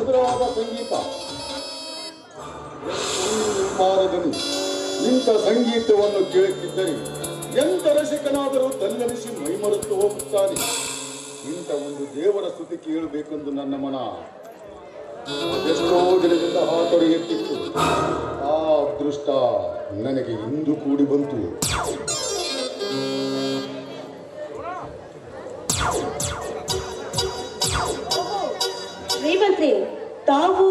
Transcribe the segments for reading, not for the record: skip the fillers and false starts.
ಮಧುರವಾದ ಸಂಗೀತ, ಮಾರದನು. ಇಂಥ ಸಂಗೀತವನ್ನು ಕೇಳುತ್ತಿದ್ದರೆ ಎಂಥ ರಸಿಕನಾದರೂ ತನ್ನನಿಸಿ ಮೈಮರೆತು ಹೋಗುತ್ತಾನೆ. ಇಂಥ ಒಂದು ದೇವರ ಸ್ತುತಿ ಕೇಳಬೇಕೆಂದು ನನ್ನ ಮನ ಎಷ್ಟೋ ದಿನದಿಂದ ಹಾತೊರೆಯುತ್ತಿತ್ತು. ಆ ಅದೃಷ್ಟ ನನಗೆ ಇಂದು ಕೂಡಿ ಬಂತು. ಶ್ರೀಮಂತ್ರಿ, ತಾವು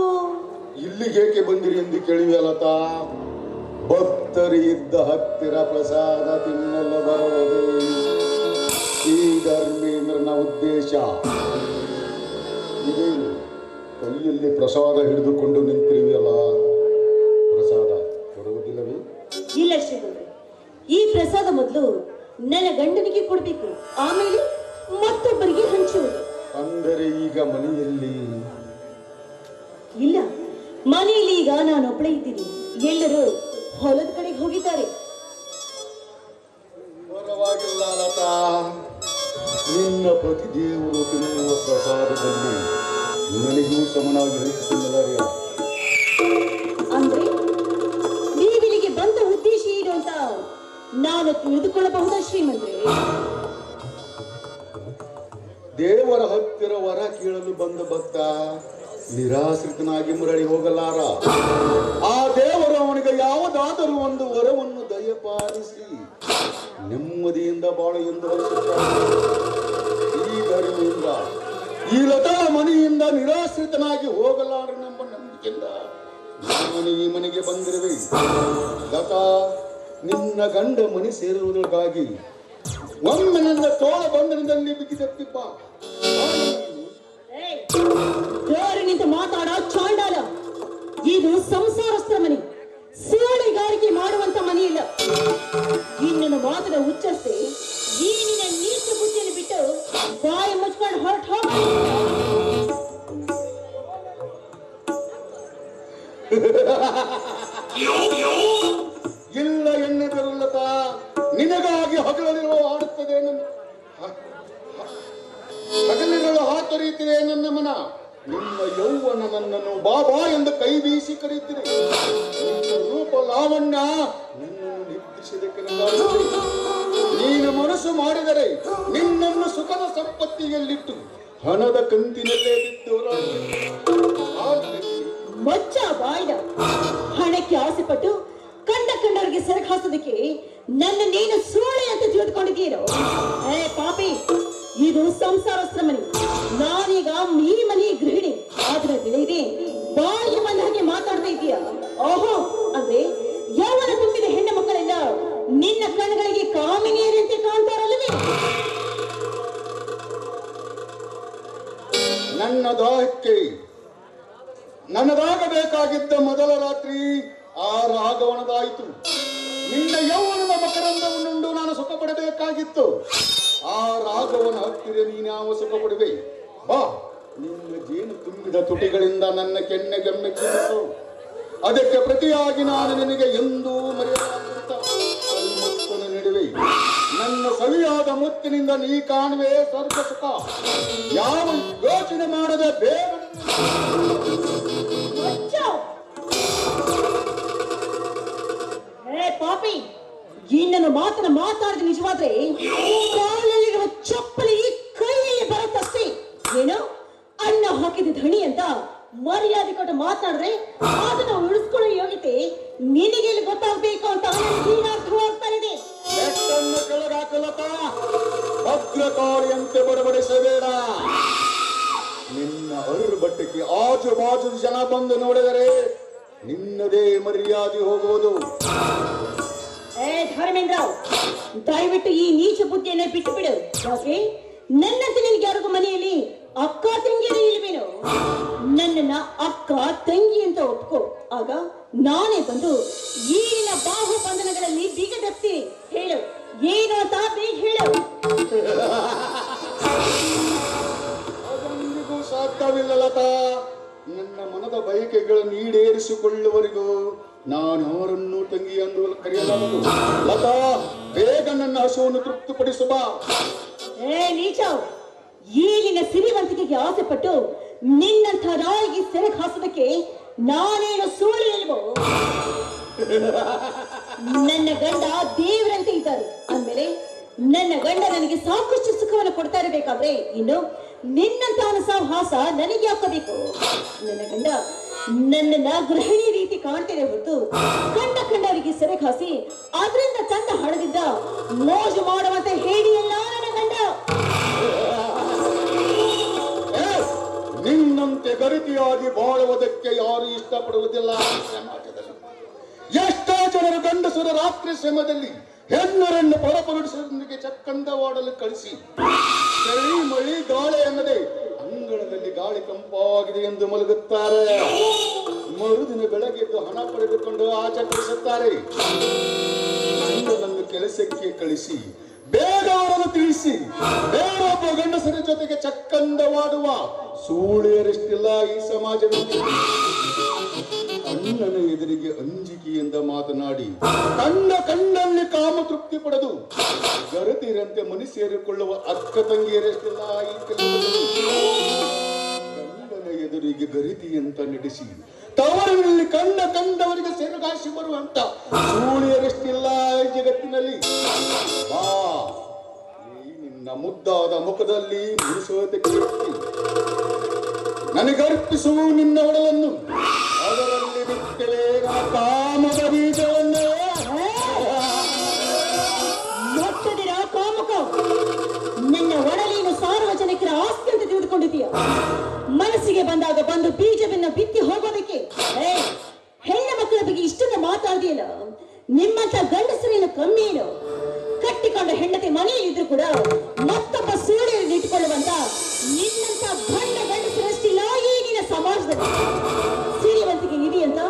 ಇಲ್ಲಿಗೇಕೆ ಬಂದಿರಿ ಎಂದು ಕೇಳಿವೆಲತಾ? ಭಕ್ತರು ಇದ್ದ ಹತ್ತಿರ ಪ್ರಸಾದ ತಿನ್ನಲು ಬರುವುದು ಈ ಧರ್ಮೇಂದ್ರನ ಉದ್ದೇಶ. ಇದೇನು ಕೈಯಲ್ಲಿ ಪ್ರಸಾದ ಹಿಡಿದುಕೊಂಡು ನಿಂತಿರುವೆಯಲ್ಲ, ಪ್ರಸಾದ ಕೊಡುವುದಿಲ್ಲವೇ? ಇಲ್ಲ ಶ್ರೀಮಂತ್ರಿ, ಈ ಪ್ರಸಾದ ಮೊದಲು ನನ್ನ ಗಂಡನಿಗೆ ಕೊಡಬೇಕು, ಆಮೇಲೆ ಮತ್ತೊಬ್ಬರಿಗೆ ಹಂಚುವುದು. ಅಂದರೆ ಈಗ ಮನೆಯಲ್ಲಿ ಇಲ್ಲ, ಮನೆಯಲ್ಲಿ ಈಗ ನಾನೊಬ್ಬಳೇ ಇದ್ದೀನಿ. ಎಲ್ಲರೂ ಹೊಲದ ಕಡೆಗೆ ಹೋಗಿದ್ದಾರೆ. ಪರವಾಗಿಲ್ಲ ಲತಾ, ನಿನ್ನ ಪ್ರತಿ ದೇವರು ತಿನ್ನುವ ಪ್ರಸಾದದಲ್ಲಿ ನನಗೂ ಸಮನಾಗಿ ಹಂಚಿಕೊಳ್ಳಲಾರೆ. ಅಂದ್ರೆ ನೀವಿಲ್ಲಿಗೆ ಬಂದ ಉದ್ದೇಶ ಏನು ಅಂತ ನಾನು ತಿಳಿದುಕೊಳ್ಳಬಹುದಾ ಶ್ರೀಮಂತ್ರಿ? ದೇವರ ಹತ್ತಿರ ವರ ಕೇಳಲು ಬಂದ ಭಕ್ತ ನಿರಾಶ್ರಿತನಾಗಿ ಮುರಳಿ ಹೋಗಲಾರ. ಆ ದೇವರು ಅವನಿಗೆ ಯಾವುದಾದರೂ ಒಂದು ವರವನ್ನು ದಯಪಾಲಿಸಿ ನೆಮ್ಮದಿಯಿಂದ ಬಾಳು ಎಂದು ಈ ಧರ್ಮದಿಂದ ಈ ಲತಾ ಮನೆಯಿಂದ ನಿರಾಶ್ರಿತನಾಗಿ ಹೋಗಲಾರನೆಂಬ ನಂಬಿಕೆಯಿಂದ ನಾನು ಈ ಮನೆಗೆ ಬಂದಿರುವೆ. ಲತಾ, ನಿನ್ನ ಗಂಡ ಮನೆ ಸೇರುವುದಕ್ಕಾಗಿ ಒಮ್ಮೆ ನನ್ನ ತೋಳ ಬಂಧನದಲ್ಲಿ ಬಿಗಿದಪ್ಪಿಪ್ಪ. ನಿಂತು ಮಾತಾಡ ಚಾಂಡಾಲ, ಇದು ಸಂಸಾರಸ್ಥ ಮನೆ, ಸೂಳೆಗಾರಿಕೆ ಮಾಡುವಂತ ಮನೆಯಿಲ್ಲ. ಇನ್ನೊಂದು ಮಾತನ್ನ ಉಚ್ಚರಿಸಿ ಈ ನಿನ್ನ ನೀಚ ಬುದ್ಧಿಯನ್ನು ಬಿಟ್ಟು ಬಾಯಿ ಮುಚ್ಕೊಂಡು ಹೊರಟು ಹೋಗ. ಇಲ್ಲ ಎನ್ನುವುದರಲ್ಲತ, ನಿನಗಾಗಿ ಹಗಲಿರೋ ಆಡುತ್ತದೆ, ಹಗಲಿರಲು ಹಾತೊರೆಯುತ್ತಿದೆ ನನ್ನ ಮನ. ನಿಮ್ಮ ಯೌವನ ನನ್ನನ್ನು ಬಾಬಾ ಎಂದು ಕೈ ಬೀಸಿ ಕರೆಯುತ್ತಿದೆ. ನಿನ್ನ ರೂಪ ಲಾವಣ್ಯ ನನ್ನನ್ನು ನಿದ್ರಿಸಿದಕ್ಕೆ ನೀನು ಮನಸ್ಸು ಮಾಡಿದರೆ ನಿನ್ನನ್ನು ಸುಖದ ಸಂಪತ್ತಿಯಲ್ಲಿಟ್ಟು ಹಣದ ಕಂತಿನಲ್ಲೇ ಬಿದ್ದವರ ಮಚ್ಚ ಬಾಯ್ದ ಹಣಕ್ಕೆ ಆಸೆ ಪಟ್ಟು ಕಂಡವರಿಗೆ ಸೆರಗು ಹಾಸೋದಕ್ಕೆ ನನ್ನ ನೀನು ಸೂಳೆ ಅಂತ ತಿಳಿದುಕೊಂಡಿದ್ದೀರೋ? ಏ ಪಾಪಿ, ಇದು ಸಂಸಾರಸ್ಥ ಮನೆ. ನಾನೀಗ ಈ ಮನೆಯ ಗೃಹಿಣಿ. ಆದ್ರೆ ತಿಳಿದೆ ಬಾಯಿ ಬಂದ ಹಾಗೆ ಮಾತಾಡ್ತಾ ಇದೀಯ. ಓಹೋ, ಅಂದ್ರೆ ಯೌವನ ತುಂಬಿದ ಹೆಣ್ಣು ಮಕ್ಕಳೆಲ್ಲ ನಿನ್ನ ಕಣ್ಣುಗಳಿಗೆ ಕಾಮಿನಿಯರಂತೆ ಕಾಣ್ತಾರಲ್ಲವೇ? ನನ್ನದಾಗಬೇಕಾಗಿದ್ದ ಮೊದಲ ರಾತ್ರಿ ಆ ರಾಘವನದಾಯಿತು. ನಿನ್ನ ಯೌವನದ ಮಕರಂದವನ್ನುಂಡು ನಾನು ಸುಖ ಪಡಬೇಕಾಗಿತ್ತು. ಆ ರಾಘವನ ಹತ್ತಿರ ನೀನ್ಯಾವ ಸುಖ ಪಡುವೆ? ಬಾ, ನಿನ್ನ ಜೇನು ತುಂಬಿದ ತುಟಿಗಳಿಂದ ನನ್ನ ಕೆನ್ನೆಗೆಮ್ಮೆ ಕಿರಿಸು. ಅದಕ್ಕೆ ಪ್ರತಿಯಾಗಿ ನಾನು ನಿನಗೆ ಎಂದೂ ಮರೆಯಲಾಗದಂತ ಮುತ್ತನ್ನು ನೀಡುವೆ. ನನ್ನ ಸವಿಯಾದ ಮುತ್ತಿನಿಂದ ನೀ ಕಾಣುವೆ ಸ್ವರ್ಗ ಸುಖ. ಯಾವ ಯೋಚನೆ ಮಾಡದೆ ಬೇಗ ಪಾಪಿ, ಇನ್ನನ್ನು ಮಾತಾಡಿದ ನಿಜವಾದ್ರೆ ಕಾಲಲ್ಲಿರುವ ಚಪ್ಪಲಿ ಕೈಯಲ್ಲಿ ಬರುತ್ತಷ್ಟೇ. ಏನು ಅನ್ನ ಹಾಕಿದ ಧಣಿ ಅಂತ ಮರ್ಯಾದೆ ಕೊಟ್ಟು ಮಾತಾಡಿದ್ರೆ ಅದನ್ನ ಉಳಿಸ್ಕೊಳ್ಳೋ ಯೋಗ್ಯತೆ ನಿನಗೆ ಗೊತ್ತಾಗ್ಬೇಕು ಅಂತ ಅರ್ಥವಾಗ್ತಾ ಇದೆ. ಭದ್ರಕಾಳಿಯಂತೆ ಬಡಬಡಿಸಬೇಡ. ನಿನ್ನ ಹರ್ರು ಬಟ್ಟೆಗೆ ಆಜು ಬಾಜು ಜನ ಬಂದು ನೋಡಿದರೆ ನಿನ್ನದೇ ಮರ್ಯಾದೆ ಹೋಗುವುದು. ಧರ್ಮೇಂದ್ರ, ದಯವಿಟ್ಟು ಈ ನೀಚ ಬುದ್ಧಿಯನ್ನೇ ಬಿಟ್ಟು ಬಿಡು. ಯಾಕೆ ನನ್ನಂತೆ ನಿನಗೆ ಯಾರಿಗೂ ಮನೆಯಲ್ಲಿ ಅಕ್ಕ ತಂಗಿಯರು ಇಲ್ವೇನೋ? ನನ್ನನ್ನ ಅಕ್ಕ ತಂಗಿ ಅಂತ ಒಪ್ಕೋ, ಆಗ ನಾನೇ ಬಂದು ಈಗಿನ ಬಾಹು ಬಂಧನಗಳಲ್ಲಿ ಬೀಗದಪ್ತೀನಿ. ಹೇಳು, ಏನು ಅಂತ ಬೇಗ ಹೇಳು. ಅದೊಂದಿಗೂ ಸಾಧ್ಯವಿಲ್ಲ ಲತಾ. ನನ್ನ ಮನದ ಬಯಕೆಗಳನ್ನು ಈಡೇರಿಸಿಕೊಳ್ಳುವವರೆಗೂ ನಾನು ಅವರನ್ನು ತಂಗಿ ಎಂದು ಕರೆಯಲಾಗದು. ಲತಾ, ಬೇಗ ನನ್ನ ಹಸುವನ್ನು ತೃಪ್ತಿಪಡಿಸುವ. ನೀಚ, ಈಗಿನ ಸಿರಿವಂತಿಕೆಗೆ ಆಸೆ ಪಟ್ಟು ನಿನ್ನಂಥ ನಾಯಿಗೆ ಸೆರಗ್ ಹಾಸೋದಕ್ಕೆ ನಾನೇನು ಸುಳ್ಳು ಇಲ್ವೋ? ನನ್ನ ಗಂಡ ದೇವರಂತೆ ಇದ್ದಾರೆ ಅಂದ್ಮೇಲೆ ನನ್ನ ಗಂಡ ನನಗೆ ಸಾಕಷ್ಟು ಸುಖವನ್ನು ಕೊಡ್ತಾ ಇರಬೇಕಾದ್ರೆ ಇನ್ನು ನಿನ್ನಂತ ಸಾಹಸ ನನಗೆ ಹಾಕಬೇಕು. ನನ್ನ ಗಂಡ ನನ್ನನ್ನ ಗೃಹಿಣಿ ರೀತಿ ಕಾಣ್ತೇನೆ ಹೊರತು ಕಂಡವರಿಗೆ ಸೆರಗ್ ಹಾಸಿ ಅದರಿಂದ ತಂದ ಹಣದಿಂದ ಮೋಜು ಮಾಡುವಂತ ಹೇಳಿಯಲ್ಲ ನನ್ನ ಗಂಡ. ನಿನ್ನಂತೆ ಗರಿತಿಯಾಗಿ ಬಾಳುವುದಕ್ಕೆ ಯಾರು ಇಷ್ಟಪಡುವುದಿಲ್ಲ ಸಮಾಜದಲ್ಲಿ. ಎಷ್ಟೋ ಜನರು ಗಂಡಸರ ರಾತ್ರಿ ಶ್ರಮದಲ್ಲಿ ಹೆಣ್ಣರನ್ನು ಪರಪರುಡಿಸೊಂದಿಗೆ ಚಕ್ಕಂದವಾಡಲು ಕಳಿಸಿ ಚಳಿ ಮಳಿ ಗಾಳಿ ಎನ್ನದೆ ಅಂಗಳದಲ್ಲಿ ಗಾಳಿ ತಂಪಾಗಿದೆ ಎಂದು ಮಲಗುತ್ತಾರೆ. ಮರುದಿನ ಬೆಳಗ್ಗೆದ್ದು ಹಣ ಪಡೆದುಕೊಂಡು ಆಚೆ ಕಳಿಸುತ್ತಾರೆ. ಗಂಡನನ್ನು ಕೆಲಸಕ್ಕೆ ಕಳಿಸಿ ಬೇಗ ಅವರನ್ನು ತಿಳಿಸಿ ಬೇರೊಬ್ಬ ಗಂಡಸರ ಜೊತೆಗೆ ಚಕ್ಕಂದವಾಡುವ ಸೂಳೆಯರಷ್ಟಿಲ್ಲ ಈ ಸಮಾಜದಲ್ಲಿ. ಅಣ್ಣನ ಎದುರಿಗೆ ಅಂಜಿಕೆಯಿಂದ ಮಾತನಾಡಿ ಕಣ್ಣಲ್ಲಿ ಕಾಮ ತೃಪ್ತಿ ಪಡೆದು ಗರತಿರಂತೆ ಮನಿ ಸೇರಿಕೊಳ್ಳುವ ಅಕ್ಕ ತಂಗಿಯರಷ್ಟಿಲ್ಲ ಈ ಕಲಿಯುಗದಲ್ಲಿ. ಗಂಡನ ಎದುರಿಗೆ ಗರಿತಿಯಂತ ನಡೆಸಿ ತವರಿನಲ್ಲಿ ಕಂಡವರಿಗೆ ಸೆರಗಾಸಿ ಬರುವಂತ ಸೂಳಿಯರಷ್ಟಿಲ್ಲ ಈ ಜಗತ್ತಿನಲ್ಲಿ. ಬಾ, ಈ ನಿನ್ನ ಮುದ್ದಾದ ಮುಖದಲ್ಲಿ ಮುನಿಸೋತೆ ಕೀರ್ತಿ ನನಗರ್ಪಿಸುವ ನಿನ್ನ ಒಡಲನ್ನು ಅದರಲ್ಲಿ ಬಿತ್ತಲೇ ಕಾಮದ ಬೀಜವನ್ನು. ನೋಡ್ತದಿರಾ ಕಾಮಕ, ನನ್ನ ಒಡಲೇನು ಸಾರ್ವಜನಿಕರ ಆಸ್ತಿ ಅಂತ ತಿಳಿದುಕೊಂಡಿದೀಯ? ಮನಸ್ಸಿಗೆ ಬಂದಾಗ ಬಂದು ಬೀಜವನ್ನ ಬಿತ್ತಿ ಹೋಗೋದಕ್ಕೆ ಹೆಣ್ಣು ಮಕ್ಕಳ ಬಗ್ಗೆ ಇಷ್ಟನ್ನ ಮಾತಾಡಿಯಲ್ಲ. ನಿಮ್ಮಂತ ಗಂಡಸರೇನು ಕಮ್ಮಿ ಏನು? ಕಟ್ಟಿಕೊಂಡ ಹೆಂಡತಿ ಮನೆಯಲ್ಲಿ ಇದ್ರು ಕೂಡ ಮತ್ತೊಬ್ಬ ಸೂರ್ಯರಲ್ಲಿ ಇಟ್ಟುಕೊಳ್ಳುವಂತ ನಿನ್ನಂತ ಗಂಡ ಗಂಡಸರಷ್ಟಿಲ್ಲ ಈಗಿನ ಸಮಾಜದಲ್ಲಿ. ಸಿರಿವಂತಿಗೆ ನಿಧಿ ಅಂತ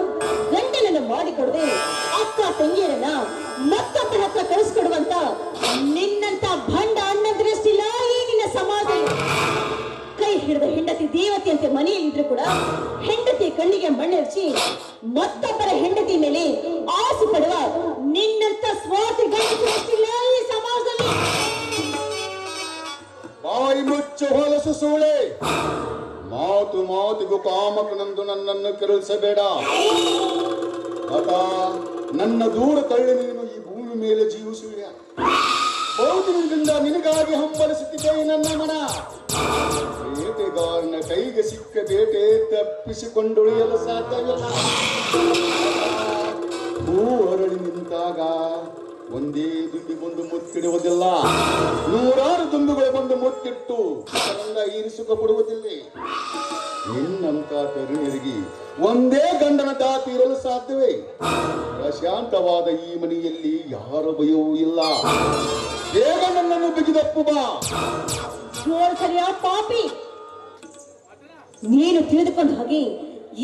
ಗಂಡನನ್ನು ಮಾಡಿಕೊಡದೆ ಅಕ್ಕ ತಂಗಿಯರನ್ನ ಮತ್ತೊಬ್ಬರ ಹತ್ರ ಕಳಿಸ್ಕೊಡುವಂತ ನಿನ್ನಂತ ಭಂಡ ಅಣ್ಣಂದ್ರಷ್ಟಿಲ್ಲ ಈಗಿನ ಸಮಾಜದಲ್ಲಿ. ಕೈ ಹಿಡಿದ ಹೆಂಡತಿ ದೇವತೆಯಂತೆ ಮನೆಯಲ್ಲಿ ಇದ್ರು ಕೂಡ ಹೆಂಡತಿ ಕಣ್ಣಿಗೆ ಮಣ್ಣೆರಚಿ ಮತ್ತೊಬ್ಬರ ಹೆಂಡತಿ ಮೇಲೆ ಆಸೆ ಪಡುವ ನಿನ್ನಂತ ಸ್ವಾರ್ಥಿ ಗಂಡಸರಷ್ಟಿಲ್ಲ ಈ ಸಮಾಜದಲ್ಲಿ. ಬಾಯಿ ಮುಚ್ಚು ಹೊಲಸು ಸೂಳೆ, ಮಾತಿಗೂ ಕಾಮಕನಂದು ನನ್ನನ್ನು ಕೆರಳಿಸಬೇಡ. ಆತ ನನ್ನ ದೂರ ತಳ್ಳಿ ನೀನು ಈ ಭೂಮಿ ಮೇಲೆ ಜೀವಿಸುವಿಯ. ಬಹುದಿನದಿಂದ ನಿನಗಾಗಿ ಹಂಬಲಿಸುತ್ತಿದ್ದೆ ನನ್ನ ಮನ. ಬೇಟೆಗಾರನ ಕೈಗೆ ಸಿಕ್ಕ ಬೇಟೆ ತಪ್ಪಿಸಿಕೊಂಡುಳಿಯಲು ಸಾಧ್ಯವಿಲ್ಲ. ಹೂ ಅರಳಿ ನಿಂತಾಗ ಒಂದೇ ದುಂಬಿ ಬಂದು ಮುತ್ತಿಡುವುದಿಲ್ಲ, ನೂರಾರು ದುಂಬಿಗಳು ಬಂದು ಮುತ್ತಿಟ್ಟು ಈರಿಸುಕ ಪಡುವುದಿಲ್ಲ. ನಿನ್ನಂತ ತರುಣಿಯರಿಗೆ ಒಂದೇ ಗಂಡನ ದಾತಿ ಇರಲು ಸಾಧ್ಯವೇ? ಪ್ರಶಾಂತವಾದ ಈ ಮನೆಯಲ್ಲಿ ಯಾರ ಭಯವೂ ಇಲ್ಲ. ಬೇಗ ನನ್ನನ್ನು ಬಿಗಿದಪ್ಪು ಬಾ. ಸರಿಯಾ ಪಾಪಿ, ನೀನು ತಿಳಿದುಕೊಂಡ ಹಾಗೆ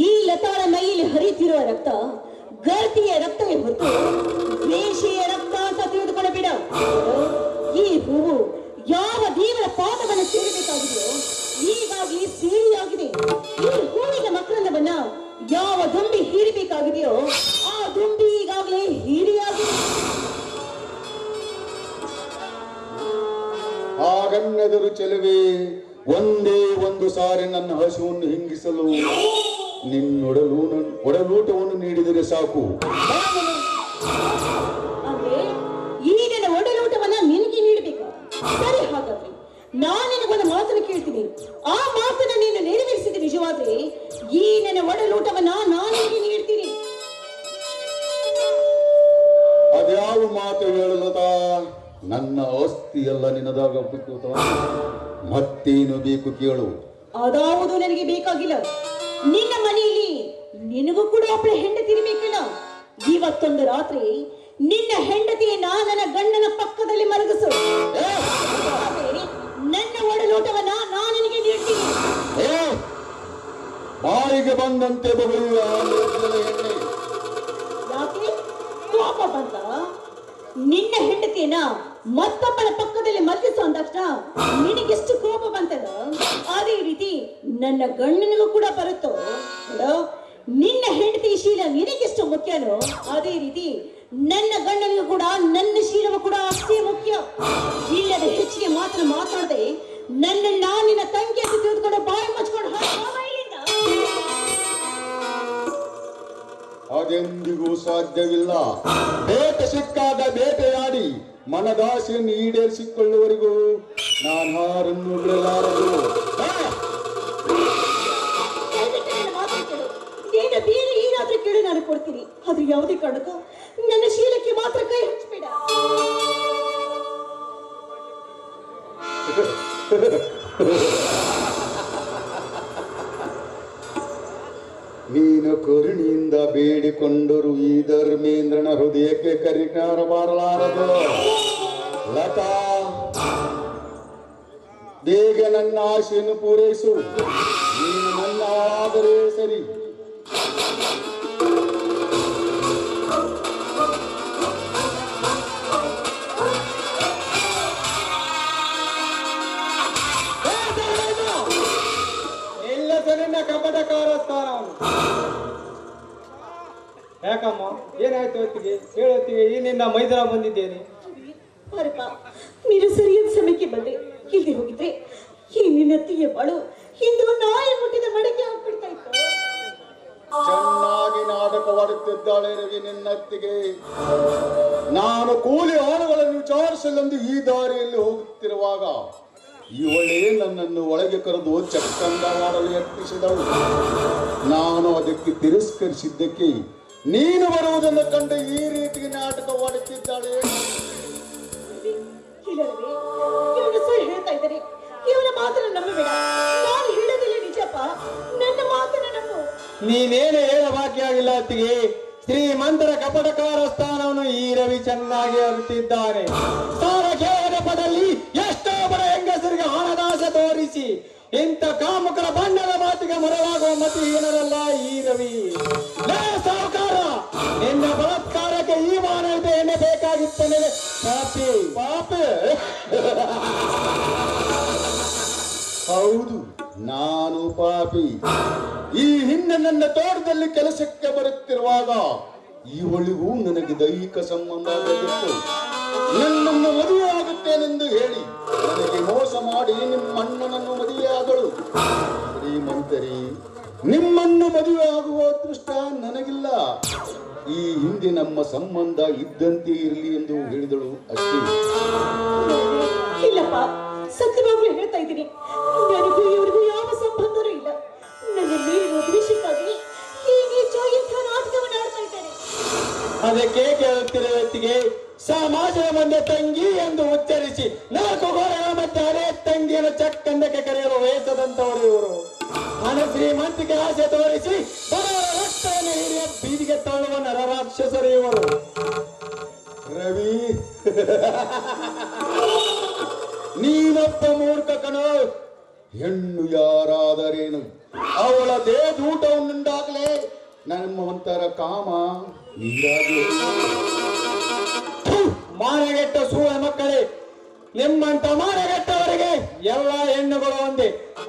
ಈ ಲತಾಳ ಮೈಯಲ್ಲಿ ಹರಿಯುತ್ತಿರುವ ರಕ್ತ ಗರ್ತಿಯ ರಕ್ತವೇ ಹೊರತು ದ್ವೇಷಿಯ ರಕ್ತ ಅಂತ ತಿಳಿದುಕೊಳ್ಳಬೇಡ. ಈ ಹೂವು ಯಾವ ದೇವರ ಪಾದವನ್ನು ಸೇರಬೇಕಾಗಿದೆಯೋ ಈಗಾಗಲೇ ಸೇರಿಯಾಗಿದೆ. ಈ ಹೂವಿನ ಮಕರಂದವನ್ನ ಯಾವ ದುಂಬಿ ಹೀರಬೇಕಾಗಿದೆಯೋ ಆ ದುಂಬಿ ಈಗಾಗಲೇ ಹೀರಿಯಾಗಿದೆ. ಹಾಗನ್ನೆದರು ಚೆಲುವೆ, ಒಂದೇ ಒಂದು ಸಾರಿ ನನ್ನ ಹಸುವನ್ನು ಹಿಂಗಿಸಲು ಒಡಲೂಟವನ್ನು ನೀಡಿದರೆ ಸಾಕು. ಅಂದ್ರೆ ಈ ನನ್ನ ಒಡಲೂಟವನ್ನ ನಿನಗೆ ನೀಡಬೇಕಾ? ಸರಿ, ಹಾಗಾದ್ರೆ ನಾನು ನಿನಗೊಂದು ಮಾತನ್ನು ಕೇಳ್ತೀನಿ. ಆ ಮಾತನ್ನ ನೀನು ನೆರವೇರಿಸಿದ ನಿಜವಾದ್ರೆ ಈ ನನ್ನ ಒಡಲೂಟವನ್ನ ನಾನು ನಿನಗೆ ನೀಡ್ತೀನಿ. ಅದ್ಯಾವ ಮಾತು ಹೇಳಲತ? ನನ್ನ ಆಸ್ತಿ ಎಲ್ಲ ನಿನ್ನದಾಗಬೇಕು. ಮತ್ತೇನು ಬೇಕು ಕೇಳು. ಅದಾವುದು ನನಗೆ ಬೇಕಾಗಿಲ್ಲ. ನಿನ್ನ ಮನೆಯಲ್ಲಿ ನಿನಗೂ ಕೂಡ ಒಬ್ಬಳ ಹೆಂಡತಿ ಇರಬೇಕಲ್ಲ. ಇವತ್ತೊಂದು ರಾತ್ರಿ ನಿನ್ನ ಹೆಂಡತಿಯನ್ನ ನನ್ನ ಗಂಡನ ಪಕ್ಕದಲ್ಲಿ ಮಲಗಿಸು. ನನ್ನ ಒಡಲೋಟವನ್ನ ನಾನು ನಿನಗೆ ನೀಡ್ತೀನಿ. ಬಾಯಿಗೆ ಬಂದಂತೆ ಬಗೆಯುವ ಹೆಣ್ಣೆ. ಯಾಕೆ ಕೋಪ ಬಂತ? ನಿನ್ನ ಹೆಂಡತಿಯನ್ನ ಮತ್ತೊಬ್ಬರ ಪಕ್ಕದಲ್ಲಿ ಮಲಗಿಸು ಅಂದಕ್ಷಣ ನಿನಗೆಷ್ಟು ಕೋಪ ಬಂತದ? ಅದೇ ರೀತಿ ನನ್ನ ಗಂಡನಿಗೂ ಕೂಡ ಬರುತ್ತೋ. ನಿನ್ನ ಹೆಂಡತಿ ಶೀಲ ನಿನಗೆಷ್ಟು ಮುಖ್ಯನೋ ಅದೇ ರೀತಿ ನನ್ನ ಗಂಡನಿಗೂ ಕೂಡ ನನ್ನ ಶೀಲವು ಕೂಡ ಅಷ್ಟೇ ಮುಖ್ಯ. ಇಲ್ಲದ ಹೆಚ್ಚಿಗೆ ಮಾತನ್ನು ಮಾತಾಡದೆ ನನ್ನ ನಿನ್ನ ತಂಗಿ ಅಂತ ತಿಳಿದುಕೊಂಡು ಬಾಯಿ ಮುಚ್ಕೊಂಡು ಅದೆಂದಿಗೂ ಸಾಧ್ಯವಿಲ್ಲ. ಬೇಟೆ ಸಿಕ್ಕಾಗ ಬೇಟೆಯಾಡಿ ಮನದಾಸೆಯನ್ನು ಈಡೇರಿಸಿಕೊಳ್ಳುವವರೆಗೂ ನಾನು ಹಾರನ್ನು ಬಿಡಲಾರದು. ನೀನು ಬೇರೆ ಏನಾದ್ರೂ ಕೇಳಿ ನಾನು ಕೊಡ್ತೀನಿ. ಅದು ಯಾವುದೇ ಕಾರಣಕ್ಕೂ ನನ್ನ ಶೀಲಕ್ಕೆ ಮಾತ್ರ ಕೈ ಹಚ್ಚಬೇಡ. ನೀನು ಕರುಣಿಯಿಂದ ಬೇಡಿಕೊಂಡರು ಈ ಧರ್ಮೇಂದ್ರನ ಹೃದಯಕ್ಕೆ ಕರಿಕಾರ ಬಾರಲಾರದು. ಲತಾ, ಬೇಗ ನನ್ನ ಆಶೆಯನ್ನು ಪೂರೈಸು. ನೀನು ನನ್ನ ಆದರೆ ಸರಿ. ನಿನ್ನ ಕಪಟಕಾರ ಸ್ಥಾನವನ್ನು ಯಾಕಮ್ಮ ಏನಾಯ್ತು? ಹೊತ್ತಿಗೆ ಹೇಳೊತ್ತಿಗೆ ಈ ನಿನ್ನ ಮೈದಾನ ಬಂದಿದ್ದೇನೆ. ಹೊರಪ, ನೀನು ಸರಿಯಾದ ಸಮಯಕ್ಕೆ ಬಂದೆ. ಇಲ್ಲಿ ಹೋಗಿದ್ರೆ ಈ ನಿನ್ನತ್ತಿಯ ಬಾಳು ಇಂದು ನಾಯಿ ಮುಟ್ಟಿದ ಮಡಕೆ ಹಾಕ್ಬಿಡ್ತಾ ಇತ್ತು. ಚೆನ್ನಾಗಿ ನಾಟಕವಾಡುತ್ತಿದ್ದಾಳೆ ರವಿ ನಿನ್ನತ್ತಿಗೆ. ನಾನು ಕೂಲಿ ಆಳುಗಳನ್ನು ವಿಚಾರಿಸಲೆಂದು ಈ ದಾರಿಯಲ್ಲಿ ಹೋಗುತ್ತಿರುವಾಗ ಇವಳೇ ನನ್ನನ್ನು ಒಳಗೆ ಕರೆದು ಚಕ್ಕಂದ ಮಾಡಲು ಯತ್ನಿಸಿದಳು. ನಾನು ಅದಕ್ಕೆ ತಿರಸ್ಕರಿಸಿದ್ದಕ್ಕೆ ನೀನು ಬರುವುದನ್ನು ಕಂಡು ಈ ರೀತಿಗೆ ನಾಟಕವಾಡುತ್ತಿದ್ದಾಳೆ. ಇವನು ಸರಿ ಹೇಳ್ತಾ ಇದ್ದಾರೆ. ಇವನ ಮಾತನ್ನು ನಂಬಬೇಡ. ನಾನು ಹೇಳೋದಿಲ್ಲ ನಿಜಪ್ಪ. ನನ್ನ ಮಾತನ್ನು ನಂಬು. ನೀನೇನು ಹೇಳಬಾಕಿಯಾಗಿಲ್ಲ ಅತ್ತಿಗೆ. ಶ್ರೀಮಂತರ ಕಪಟಕಾರ ಸ್ಥಾನವನ್ನು ಈ ರವಿ ಚೆನ್ನಾಗಿ ಅರಿತಿದ್ದಾನೆ. ಪದಲ್ಲಿ ಎಷ್ಟೋ ಬರ ಹೆಂಗಸರಿಗೆ ಹಣದಾಸೆ ತೋರಿಸಿ ಇಂಥ ಕಾಮುಕರ ಬಣ್ಣದ ಮಾತಿಗೆ ಮರವಾಗುವ ಮತಿಹೀನರಲ್ಲ ಈ ರವಿ. ಸಾಹುಕಾರ, ನಿನ್ನ ಬಲಾತ್ಕಾರಕ್ಕೆ ಈ ಮಾನವತೆ ಎಣ್ಣೆ ಬೇಕಾಗಿತ್ತು. ಪಾಪಿ ಪಾಪೆ. ಹೌದು, ನಾನು ಪಾಪಿ. ಈ ಹಿಂದೆ ನನ್ನ ತೋಟದಲ್ಲಿ ಕೆಲಸಕ್ಕೆ ಬರುತ್ತಿರುವಾಗ ಇವಳಿಗೂ ನನಗೆ ದೈಹಿಕ ಸಂಬಂಧ ಬೆಳೆದಿತ್ತು. ನನ್ನನ್ನು ಮದುವೆಯಾಗುತ್ತೇನೆಂದು ಹೇಳಿ ನನಗೆ ಮೋಸ ಮಾಡಿ ನಿಮ್ಮಣ್ಣನನ್ನು ಮದುವೆಯಾದಳು. ಶ್ರೀಮಂತರಿ, ನಿಮ್ಮನ್ನು ಮದುವೆ ಆಗುವ ಅದೃಷ್ಟ ನನಗಿಲ್ಲ. ಈ ಹಿಂದೆ ನಮ್ಮ ಸಂಬಂಧ ಇದ್ದಂತೆ ಇರಲಿ ಎಂದು ಹೇಳಿದಳು ಅಷ್ಟೇ. ಇಲ್ಲಪ್ಪ, ಸತ್ಯವಾಗ್ಲೂ ಹೇಳ್ತಾ ಇದ್ದೀನಿ. ನನಗೂ ಇವರಿಗೂ ಯಾವ ಸಂಬಂಧನೂ ಇಲ್ಲ. ನನ್ನ ಮೇಲಿನ ದ್ವೇಷಕ್ಕಾಗಿ ಈ ನೀಚ ಇಂಥ ನಾಟಕವನ್ನು ಆಡ್ತಾ ಇದ್ದಾರೆ. ಅದಕ್ಕೆ ಕೇಳುತ್ತಿರುವ ವ್ಯಕ್ತಿಗೆ ಸಮಾಜದ ಮುಂದೆ ತಂಗಿ ಎಂದು ಉಚ್ಚರಿಸಿ 4 ಗೋಡೆಗಳ ಮಧ್ಯೆ ಅದೇ ತಂಗಿಯನ್ನು ಚಕ್ಕಂದಕ್ಕೆ ಕರೆಯಲು ವಯಸ್ಸದಂತವರು ಇವರು. ಹಣ ಶ್ರೀಮಂತಿಗೆ ಆಸೆ ತೋರಿಸಿ ಬಡವರ ರಕ್ತವನ್ನು ಹಿರಿಯ ಬೀದಿಗೆ ತಳ್ಳುವ ನರರಾಕ್ಷಸರು ಇವರು. ರವಿ, ನೀನೊಬ್ಬ ಮೂರ್ಖ ಕಣೋ. ಹೆಣ್ಣು ಯಾರಾದರೇನು, ಅವಳ ದೇಹದೂಟವನ್ನುಂಡಾಗಲೇ ನಮ್ಮವಂತರ ಕಾಮ ನೀರಾಗಿ. ಮಾನಗೆಟ್ಟ ಸೂಳ ಮಕ್ಕಳೇ, ನಿಮ್ಮಂತ ಮಾನಗೆಟ್ಟವರಿಗೆ ಎಲ್ಲ ಹೆಣ್ಣುಗಳು ಒಂದೇ.